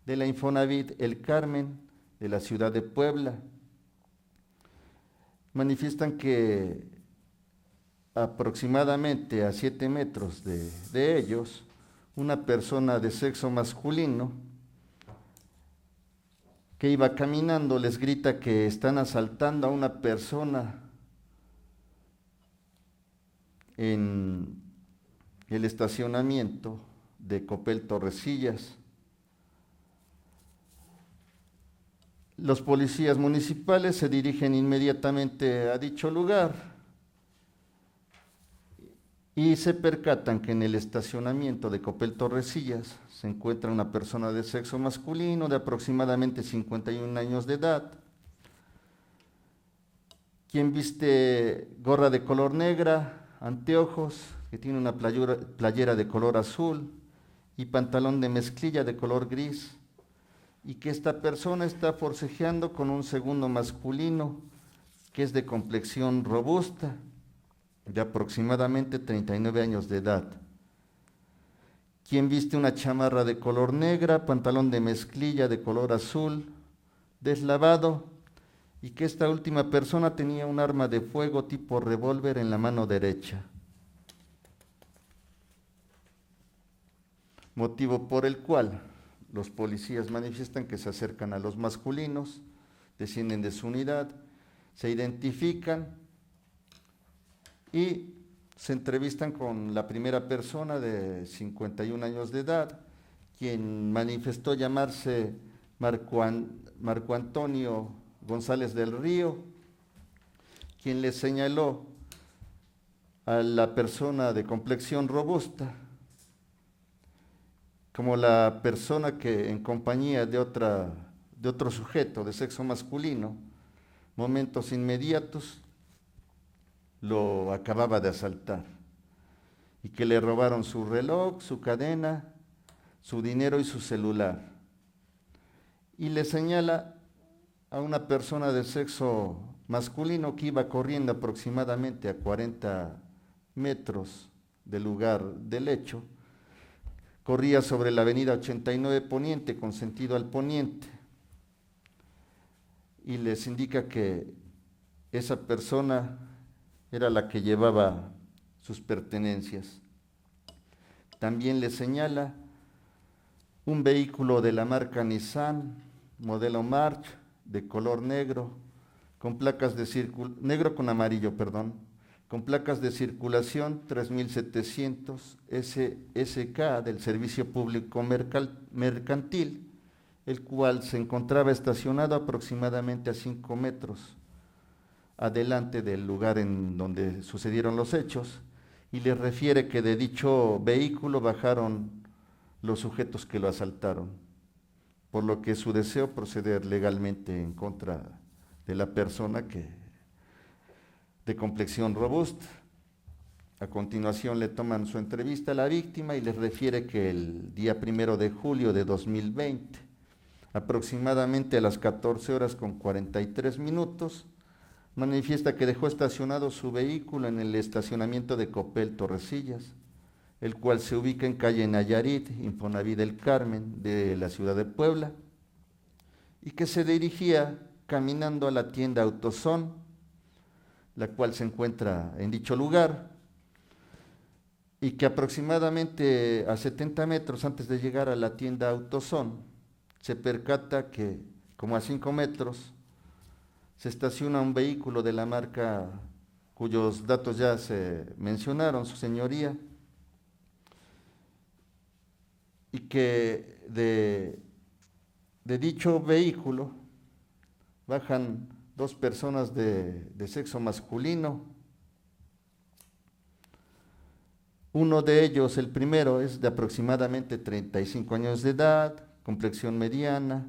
de la Infonavit El Carmen de la ciudad de Puebla. Manifiestan que aproximadamente a 7 metros de ellos, una persona de sexo masculino que iba caminando les grita que están asaltando a una persona en el estacionamiento de Copel Torrecillas. Los policías municipales se dirigen inmediatamente a dicho lugar y se percatan que en el estacionamiento de Copel Torrecillas se encuentra una persona de sexo masculino de aproximadamente 51 años de edad, quien viste gorra de color negra, anteojos, que tiene una playera de color azul y pantalón de mezclilla de color gris, y que esta persona está forcejeando con un segundo masculino que es de complexión robusta, de aproximadamente 39 años de edad, quien viste una chamarra de color negra, pantalón de mezclilla de color azul, deslavado, y que esta última persona tenía un arma de fuego tipo revólver en la mano derecha. Motivo por el cual los policías manifiestan que se acercan a los masculinos, descienden de su unidad, se identifican y se entrevistan con la primera persona de 51 años de edad, quien manifestó llamarse Marco Antonio González del Río, quien le señaló a la persona de complexión robusta como la persona que en compañía de otro sujeto de sexo masculino, momentos inmediatos, lo acababa de asaltar y que le robaron su reloj, su cadena, su dinero y su celular. Y le señala a una persona de sexo masculino que iba corriendo aproximadamente a 40 metros del lugar del hecho. Corría sobre la avenida 89 Poniente con sentido al poniente y les indica que esa persona era la que llevaba sus pertenencias. También le señala un vehículo de la marca Nissan, modelo March, de color negro, con placas de negro con amarillo, con placas de circulación 3700 SK del Servicio Público Mercantil, el cual se encontraba estacionado aproximadamente a 5 metros adelante del lugar en donde sucedieron los hechos, y les refiere que de dicho vehículo bajaron los sujetos que lo asaltaron, por lo que su deseo proceder legalmente en contra de la persona de complexión robusta. A continuación le toman su entrevista a la víctima y les refiere que el día 1 de julio de 2020, aproximadamente a las 14 horas con 43 minutos, manifiesta que dejó estacionado su vehículo en el estacionamiento de Copel Torrecillas, el cual se ubica en calle Nayarit, Infonavit del Carmen, de la ciudad de Puebla, y que se dirigía caminando a la tienda AutoZone, la cual se encuentra en dicho lugar, y que aproximadamente a 70 metros antes de llegar a la tienda AutoZone, se percata que, como a 5 metros, se estaciona un vehículo de la marca cuyos datos ya se mencionaron, su señoría, y que de dicho vehículo bajan 2 personas de sexo masculino. Uno de ellos, el primero, es de aproximadamente 35 años de edad, complexión mediana,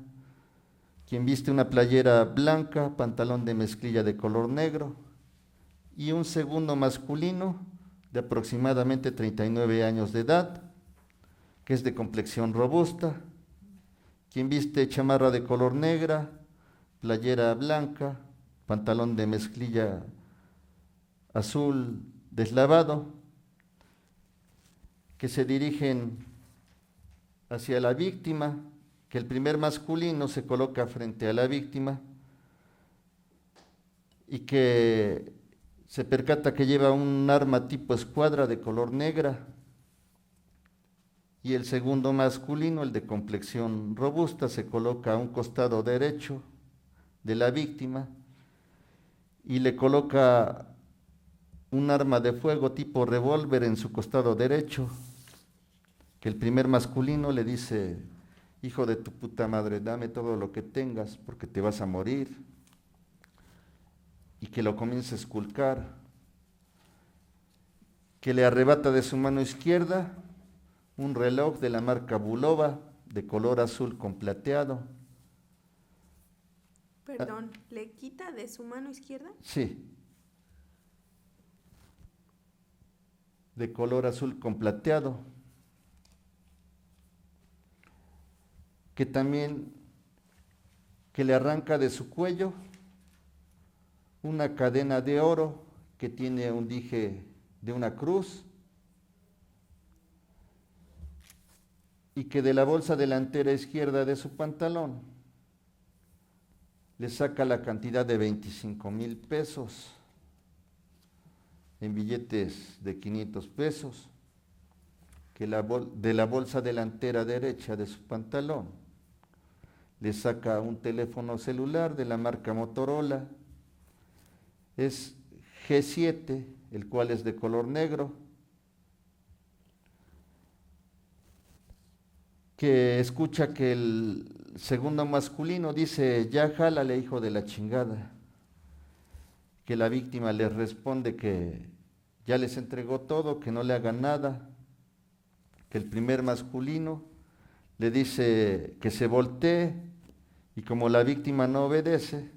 quien viste una playera blanca, pantalón de mezclilla de color negro, y un segundo masculino de aproximadamente 39 años de edad, que es de complexión robusta, quien viste chamarra de color negra, playera blanca, pantalón de mezclilla azul deslavado, que se dirigen hacia la víctima, que el primer masculino se coloca frente a la víctima y que se percata que lleva un arma tipo escuadra de color negra, y el segundo masculino, el de complexión robusta, se coloca a un costado derecho de la víctima y le coloca un arma de fuego tipo revólver en su costado derecho, que el primer masculino le dice: hijo de tu puta madre, dame todo lo que tengas porque te vas a morir, y que lo comienza a esculcar, que le arrebata de su mano izquierda un reloj de la marca Bulova de color azul con plateado.
Perdón, ¿le quita de su mano izquierda?
Sí, de color azul con plateado, que también que le arranca de su cuello una cadena de oro que tiene un dije de una cruz, y que de la bolsa delantera izquierda de su pantalón le saca la cantidad de 25,000 pesos en billetes de 500 pesos, que de la bolsa delantera derecha de su pantalón le saca un teléfono celular de la marca Motorola, es G7, el cual es de color negro, que escucha que el segundo masculino dice: ya jálale, hijo de la chingada, que la víctima le responde que ya les entregó todo, que no le hagan nada, que el primer masculino le dice que se voltee, y como la víctima no obedece,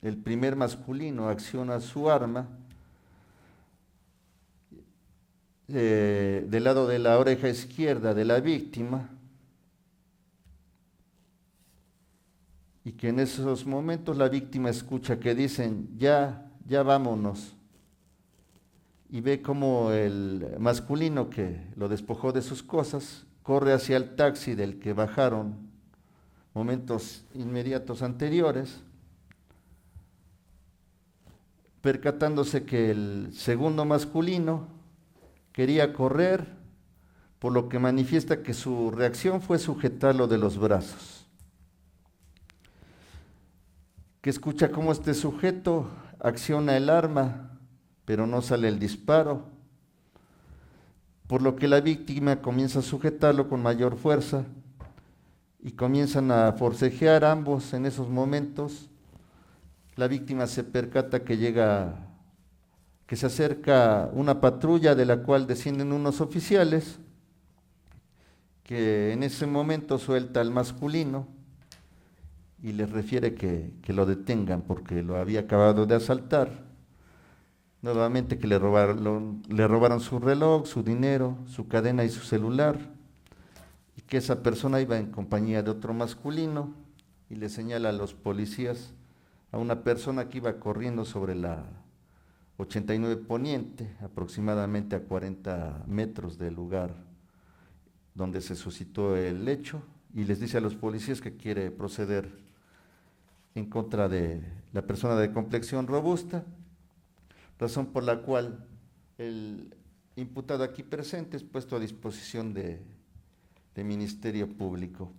el primer masculino acciona su arma del lado de la oreja izquierda de la víctima, y que en esos momentos la víctima escucha que dicen: ya vámonos, y ve como el masculino que lo despojó de sus cosas corre hacia el taxi del que bajaron momentos inmediatos anteriores, percatándose que el segundo masculino quería correr, por lo que manifiesta que su reacción fue sujetarlo de los brazos, que escucha cómo este sujeto acciona el arma, pero no sale el disparo, por lo que la víctima comienza a sujetarlo con mayor fuerza y comienzan a forcejear ambos. En esos momentos la víctima se percata que se acerca una patrulla, de la cual descienden unos oficiales, que en ese momento suelta al masculino y les refiere que lo detengan porque lo había acabado de asaltar. Nuevamente que le robaron su reloj, su dinero, su cadena y su celular, y que esa persona iba en compañía de otro masculino, y le señala a los policías a una persona que iba corriendo sobre la 89 Poniente, aproximadamente a 40 metros del lugar donde se suscitó el hecho, y les dice a los policías que quiere proceder en contra de la persona de complexión robusta, razón por la cual el imputado aquí presente es puesto a disposición de Ministerio Público.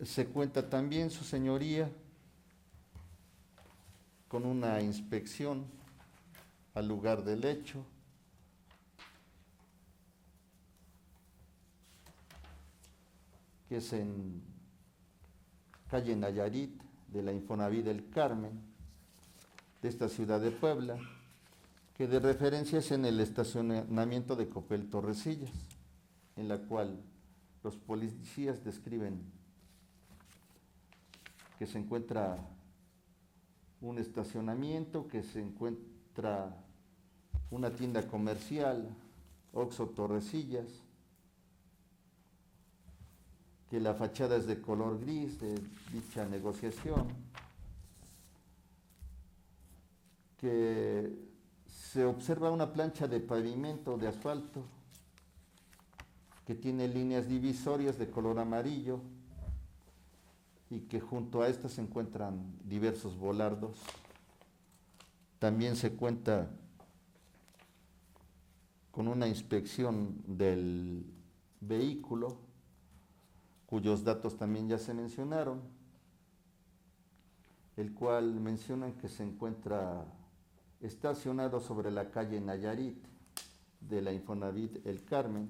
Se cuenta también, su señoría, con una inspección al lugar del hecho, que es en calle Nayarit de la Infonavit del Carmen, de esta ciudad de Puebla, que de referencia es en el estacionamiento de Copel Torrecillas, en la cual los policías describen que se encuentra un estacionamiento, que se encuentra una tienda comercial, Oxxo Torrecillas, que la fachada es de color gris de dicha negociación, que se observa una plancha de pavimento de asfalto que tiene líneas divisorias de color amarillo y que junto a estas se encuentran diversos volardos. También se cuenta con una inspección del vehículo, cuyos datos también ya se mencionaron, el cual mencionan que se encuentra estacionado sobre la calle Nayarit de la Infonavit El Carmen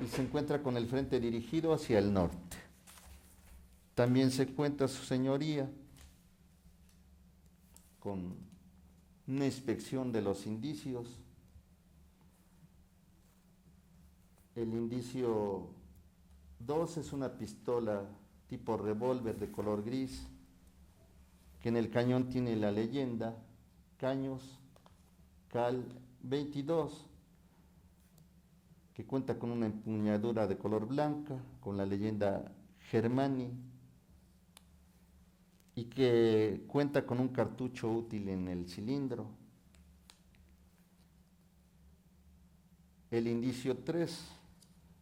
y se encuentra con el frente dirigido hacia el norte. También se cuenta, su señoría, con una inspección de los indicios. El indicio 2 es una pistola tipo revólver de color gris, que en el cañón tiene la leyenda Caños Cal 22, que cuenta con una empuñadura de color blanca, con la leyenda Germani, y que cuenta con un cartucho útil en el cilindro. El indicio 3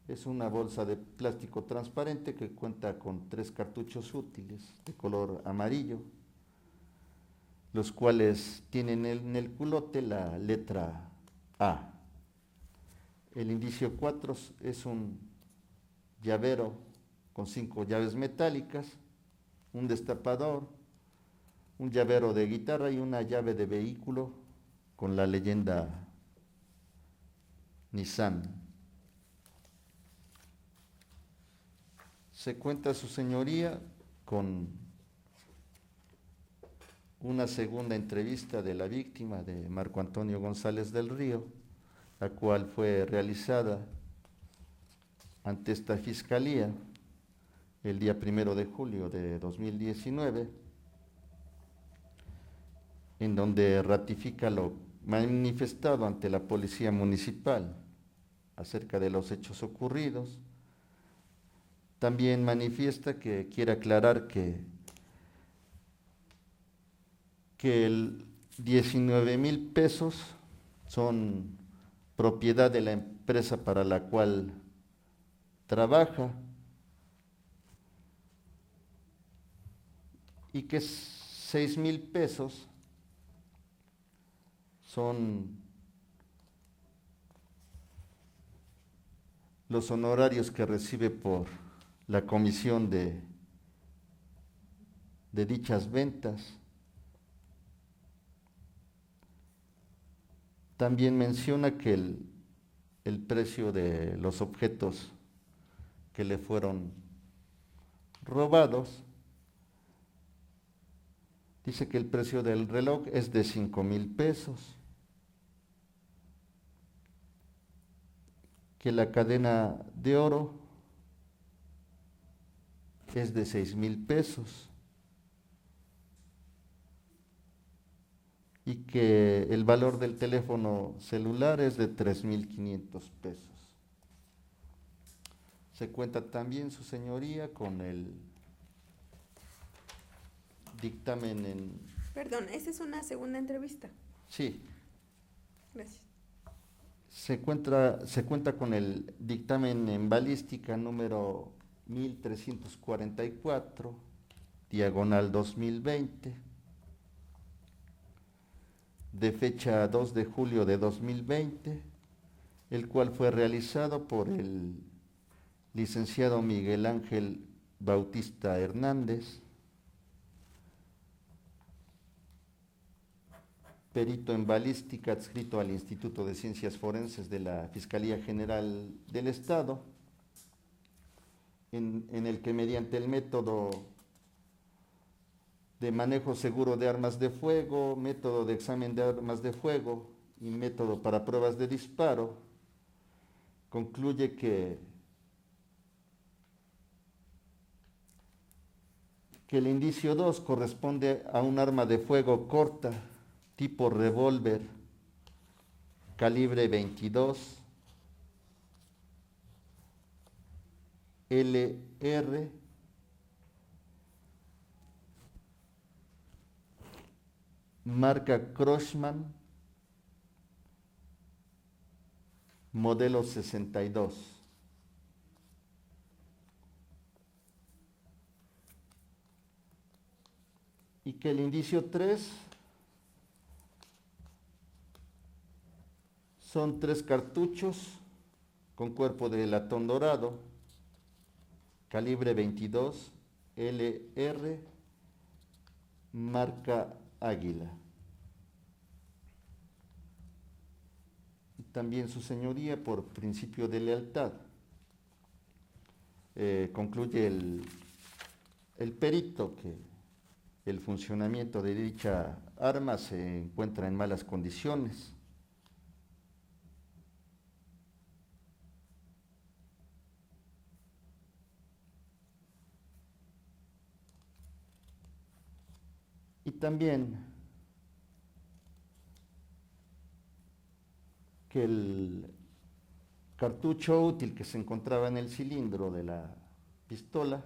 es una bolsa de plástico transparente que cuenta con 3 cartuchos útiles de color amarillo, los cuales tienen en el culote la letra A. El indicio 4 es un llavero con 5 llaves metálicas, un destapador, un llavero de guitarra y una llave de vehículo con la leyenda Nissan. Se cuenta, su señoría, con una segunda entrevista de la víctima, de Marco Antonio González del Río, la cual fue realizada ante esta fiscalía el día 1 de julio de 2019, en donde ratifica lo manifestado ante la Policía Municipal acerca de los hechos ocurridos. También manifiesta que quiere aclarar que el 19,000 pesos son propiedad de la empresa para la cual trabaja y que 6,000 pesos son los honorarios que recibe por la comisión de dichas ventas. También menciona que el precio de los objetos que le fueron robados, dice que el precio del reloj es de 5,000 pesos, que la cadena de oro es de 6,000 pesos y que el valor del teléfono celular es de 3,500 pesos. Se cuenta también, su señoría, con el dictamen en...
Perdón, esta es una segunda entrevista.
Sí.
Gracias.
Se cuenta con el dictamen en balística número 1344, diagonal 2020, de fecha 2 de julio de 2020, el cual fue realizado por el licenciado Miguel Ángel Bautista Hernández, perito en balística adscrito al Instituto de Ciencias Forenses de la Fiscalía General del Estado, en el que mediante el método de manejo seguro de armas de fuego, método de examen de armas de fuego y método para pruebas de disparo, concluye que el indicio 2 corresponde a un arma de fuego corta, tipo revólver, calibre 22, LR marca Crossman, modelo 62. Y que el indicio 3 son 3 cartuchos con cuerpo de latón dorado, calibre 22, LR, marca Águila. También su señoría, por principio de lealtad, concluye el perito que el funcionamiento de dicha arma se encuentra en malas condiciones. Y también que el cartucho útil que se encontraba en el cilindro de la pistola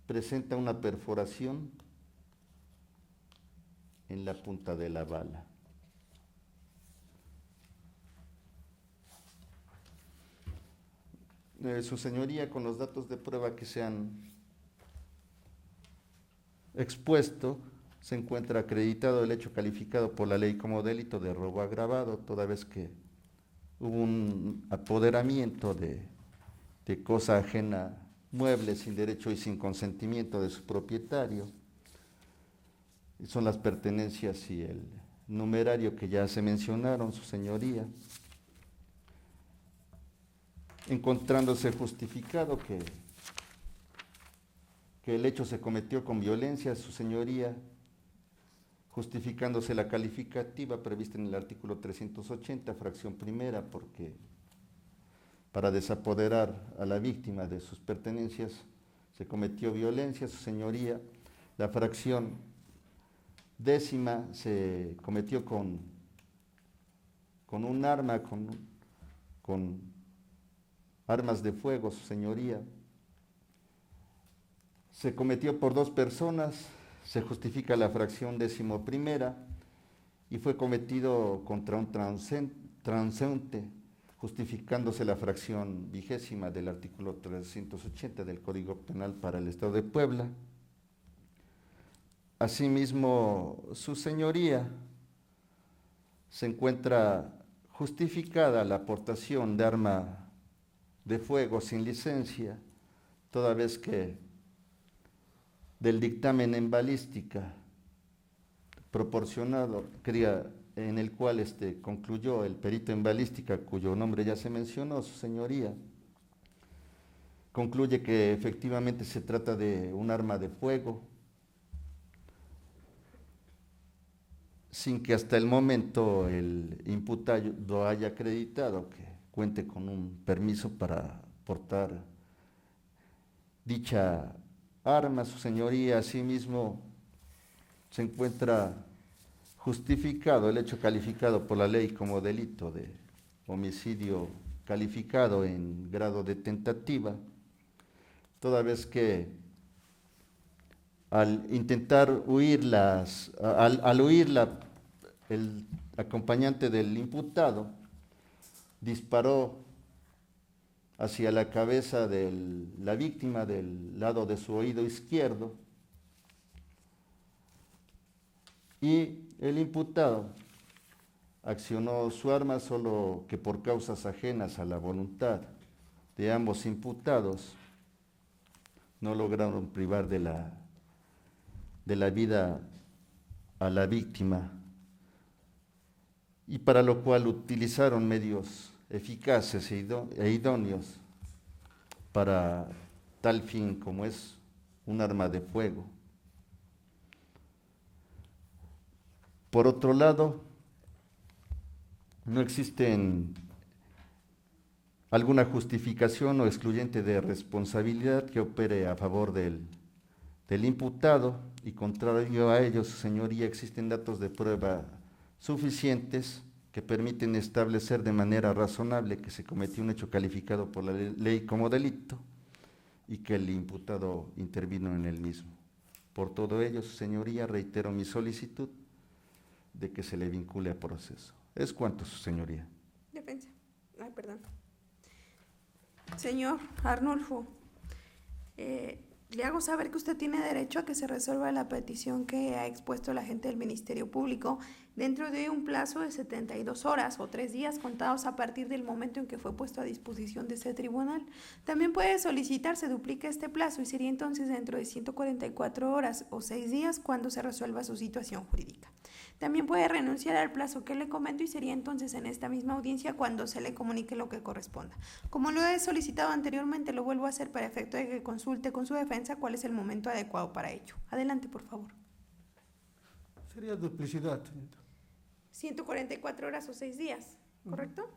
presenta una perforación en la punta de la bala. Su señoría, con los datos de prueba que se han expuesto, se encuentra acreditado el hecho calificado por la ley como delito de robo agravado, toda vez que hubo un apoderamiento de cosa ajena, mueble, sin derecho y sin consentimiento de su propietario. Son las pertenencias y el numerario que ya se mencionaron, su señoría, encontrándose justificado que el hecho se cometió con violencia, su señoría, justificándose la calificativa prevista en el artículo 380, fracción primera, porque para desapoderar a la víctima de sus pertenencias se cometió violencia, su señoría. La fracción décima se cometió con un arma, con armas de fuego, su señoría. Se cometió por 2 personas, se justifica la fracción décimo primera, y fue cometido contra un transeúnte, justificándose la fracción vigésima del artículo 380 del Código Penal para el Estado de Puebla. Asimismo, su señoría, se encuentra justificada la aportación de arma de fuego sin licencia, toda vez que del dictamen en balística proporcionado, en el cual concluyó el perito en balística, cuyo nombre ya se mencionó, su señoría, concluye que efectivamente se trata de un arma de fuego, sin que hasta el momento el imputado haya acreditado que cuente con un permiso para portar dicha arma. Su señoría, asimismo, se encuentra justificado el hecho calificado por la ley como delito de homicidio calificado en grado de tentativa, toda vez que al intentar huir el acompañante del imputado disparó hacia la cabeza de la víctima del lado de su oído izquierdo, y el imputado accionó su arma solo que por causas ajenas a la voluntad de ambos imputados no lograron privar de la vida a la víctima, y para lo cual utilizaron medios eficaces e idóneos para tal fin, como es un arma de fuego. Por otro lado, no existe alguna justificación o excluyente de responsabilidad que opere a favor del imputado, y contrario a ello, su señoría, existen datos de prueba suficientes que permiten establecer de manera razonable que se cometió un hecho calificado por la ley como delito, y que el imputado intervino en el mismo. Por todo ello, su señoría, reitero mi solicitud de que se le vincule a proceso. Es cuanto, su señoría.
Defensa. Ay, perdón. Señor Arnulfo, le hago saber que usted tiene derecho a que se resuelva la petición que ha expuesto el agente del Ministerio Público dentro de un plazo de 72 horas o 3 días contados a partir del momento en que fue puesto a disposición de ese tribunal. También puede solicitar se duplique este plazo y sería entonces dentro de 144 horas o 6 días cuando se resuelva su situación jurídica. También puede renunciar al plazo que le comento y sería entonces en esta misma audiencia cuando se le comunique lo que corresponda. Como lo he solicitado anteriormente, lo vuelvo a hacer para efecto de que consulte con su defensa cuál es el momento adecuado para ello. Adelante, por favor.
Sería duplicidad, señorita.
144 horas o 6 días, ¿correcto?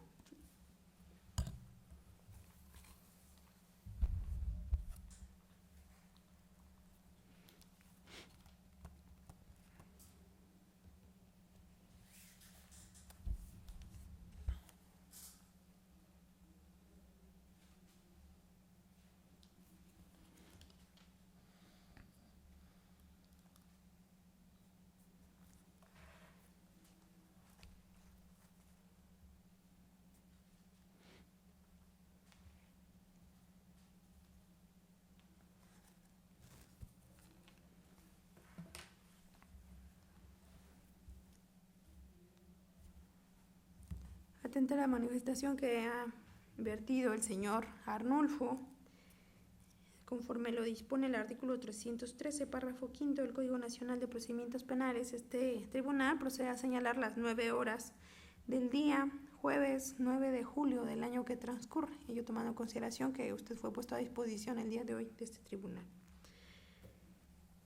Atenta a la manifestación que ha vertido el señor Arnulfo, conforme lo dispone el artículo 313, párrafo 5 del Código Nacional de Procedimientos Penales, este tribunal procede a señalar las 9 horas del día jueves 9 de julio del año que transcurre, ello tomando en consideración que usted fue puesto a disposición el día de hoy de este tribunal.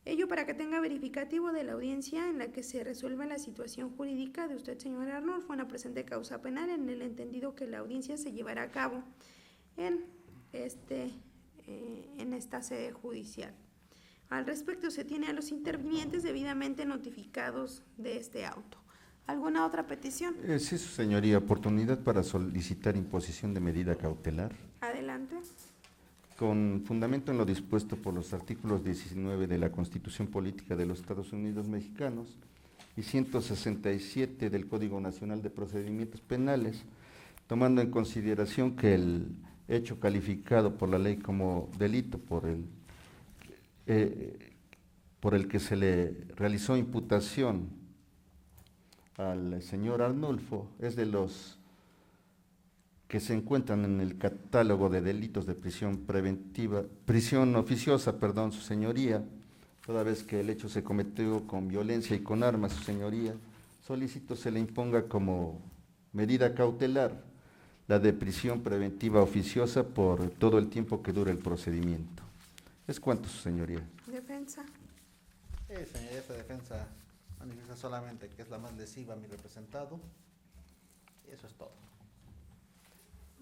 Ello para que tenga verificativo de la audiencia en la que se resuelve la situación jurídica de usted, señor Arnulfo, en la presente causa penal, en el entendido que la audiencia se llevará a cabo en esta sede judicial. Al respecto, se tiene a los intervinientes debidamente notificados de este auto. ¿Alguna otra petición?
Sí, su señoría, oportunidad para solicitar imposición de medida cautelar.
Adelante.
Con fundamento en lo dispuesto por los artículos 19 de la Constitución Política de los Estados Unidos Mexicanos y 167 del Código Nacional de Procedimientos Penales, tomando en consideración que el hecho calificado por la ley como delito por el que se le realizó imputación al señor Arnulfo es de los que se encuentran en el catálogo de delitos de prisión oficiosa, su señoría, toda vez que el hecho se cometió con violencia y con armas, su señoría, solicito se le imponga como medida cautelar la de prisión preventiva oficiosa por todo el tiempo que dure el procedimiento. Es cuanto, su señoría.
Defensa.
Señoría, esta defensa manifiesta solamente que es la más lesiva a mi representado. Y eso es todo.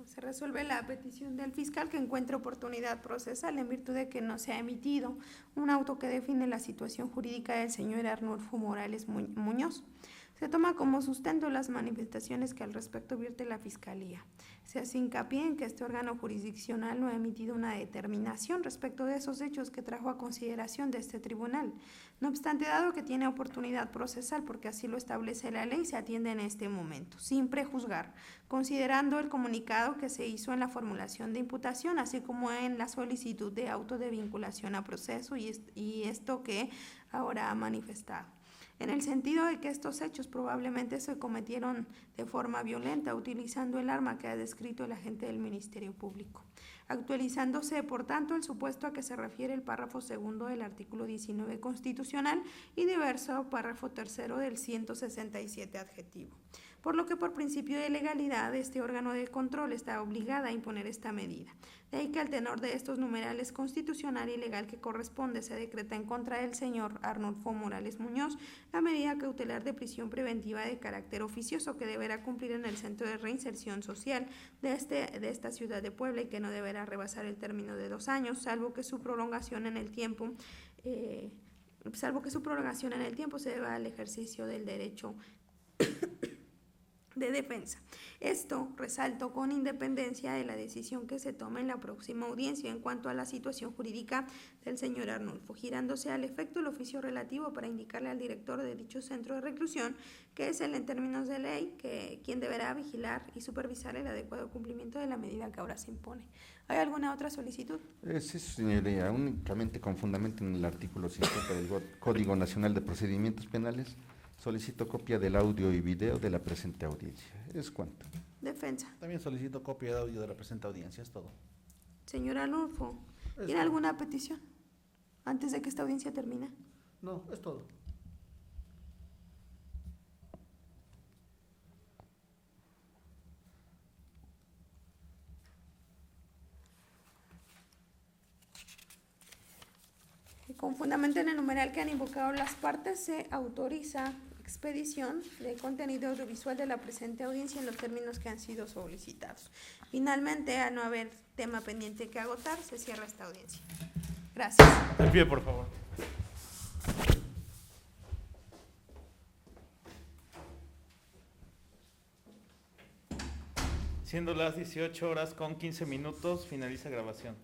Se resuelve la petición del fiscal que encuentra oportunidad procesal en virtud de que no se ha emitido un auto que define la situación jurídica del señor Arnulfo Morales Muñoz. Se toma como sustento las manifestaciones que al respecto vierte la Fiscalía. Se hace hincapié en que este órgano jurisdiccional no ha emitido una determinación respecto de esos hechos que trajo a consideración de este tribunal. No obstante, dado que tiene oportunidad procesal, porque así lo establece la ley, se atiende en este momento, sin prejuzgar, considerando el comunicado que se hizo en la formulación de imputación, así como en la solicitud de auto de vinculación a proceso y esto que ahora ha manifestado. En el sentido de que estos hechos probablemente se cometieron de forma violenta, utilizando el arma que ha descrito el agente del Ministerio Público, actualizándose, por tanto, el supuesto a que se refiere el párrafo segundo del artículo 19 constitucional y diverso párrafo tercero del 167 adjetivo. Por lo que por principio de legalidad este órgano de control está obligada a imponer esta medida. De ahí que al tenor de estos numerales constitucional y legal que corresponde se decreta en contra del señor Arnulfo Morales Muñoz la medida cautelar de prisión preventiva de carácter oficioso que deberá cumplir en el Centro de Reinserción Social de esta ciudad de Puebla y que no deberá rebasar el término de 2 años, salvo que su prolongación en el tiempo se deba al ejercicio del derecho de defensa. Esto resaltó con independencia de la decisión que se tome en la próxima audiencia en cuanto a la situación jurídica del señor Arnulfo, girándose al efecto el oficio relativo para indicarle al director de dicho centro de reclusión que es él en términos de ley quien deberá vigilar y supervisar el adecuado cumplimiento de la medida que ahora se impone. ¿Hay alguna otra solicitud?
Sí, señoría, únicamente con fundamento en el artículo 50 del Código Nacional de Procedimientos Penales, solicito copia del audio y video de la presente audiencia. ¿Es cuánto?
Defensa.
También solicito copia de audio de la presente audiencia, es todo.
Señor Arnulfo, ¿tiene
todo.
alguna petición antes de que esta audiencia termine?
No, es todo.
Con fundamento en el numeral que han invocado las partes, se autoriza expedición de contenido audiovisual de la presente audiencia en los términos que han sido solicitados. Finalmente, al no haber tema pendiente que agotar, se cierra esta audiencia. Gracias.
De pie, por favor. Siendo las 18 horas con 15 minutos, finaliza grabación.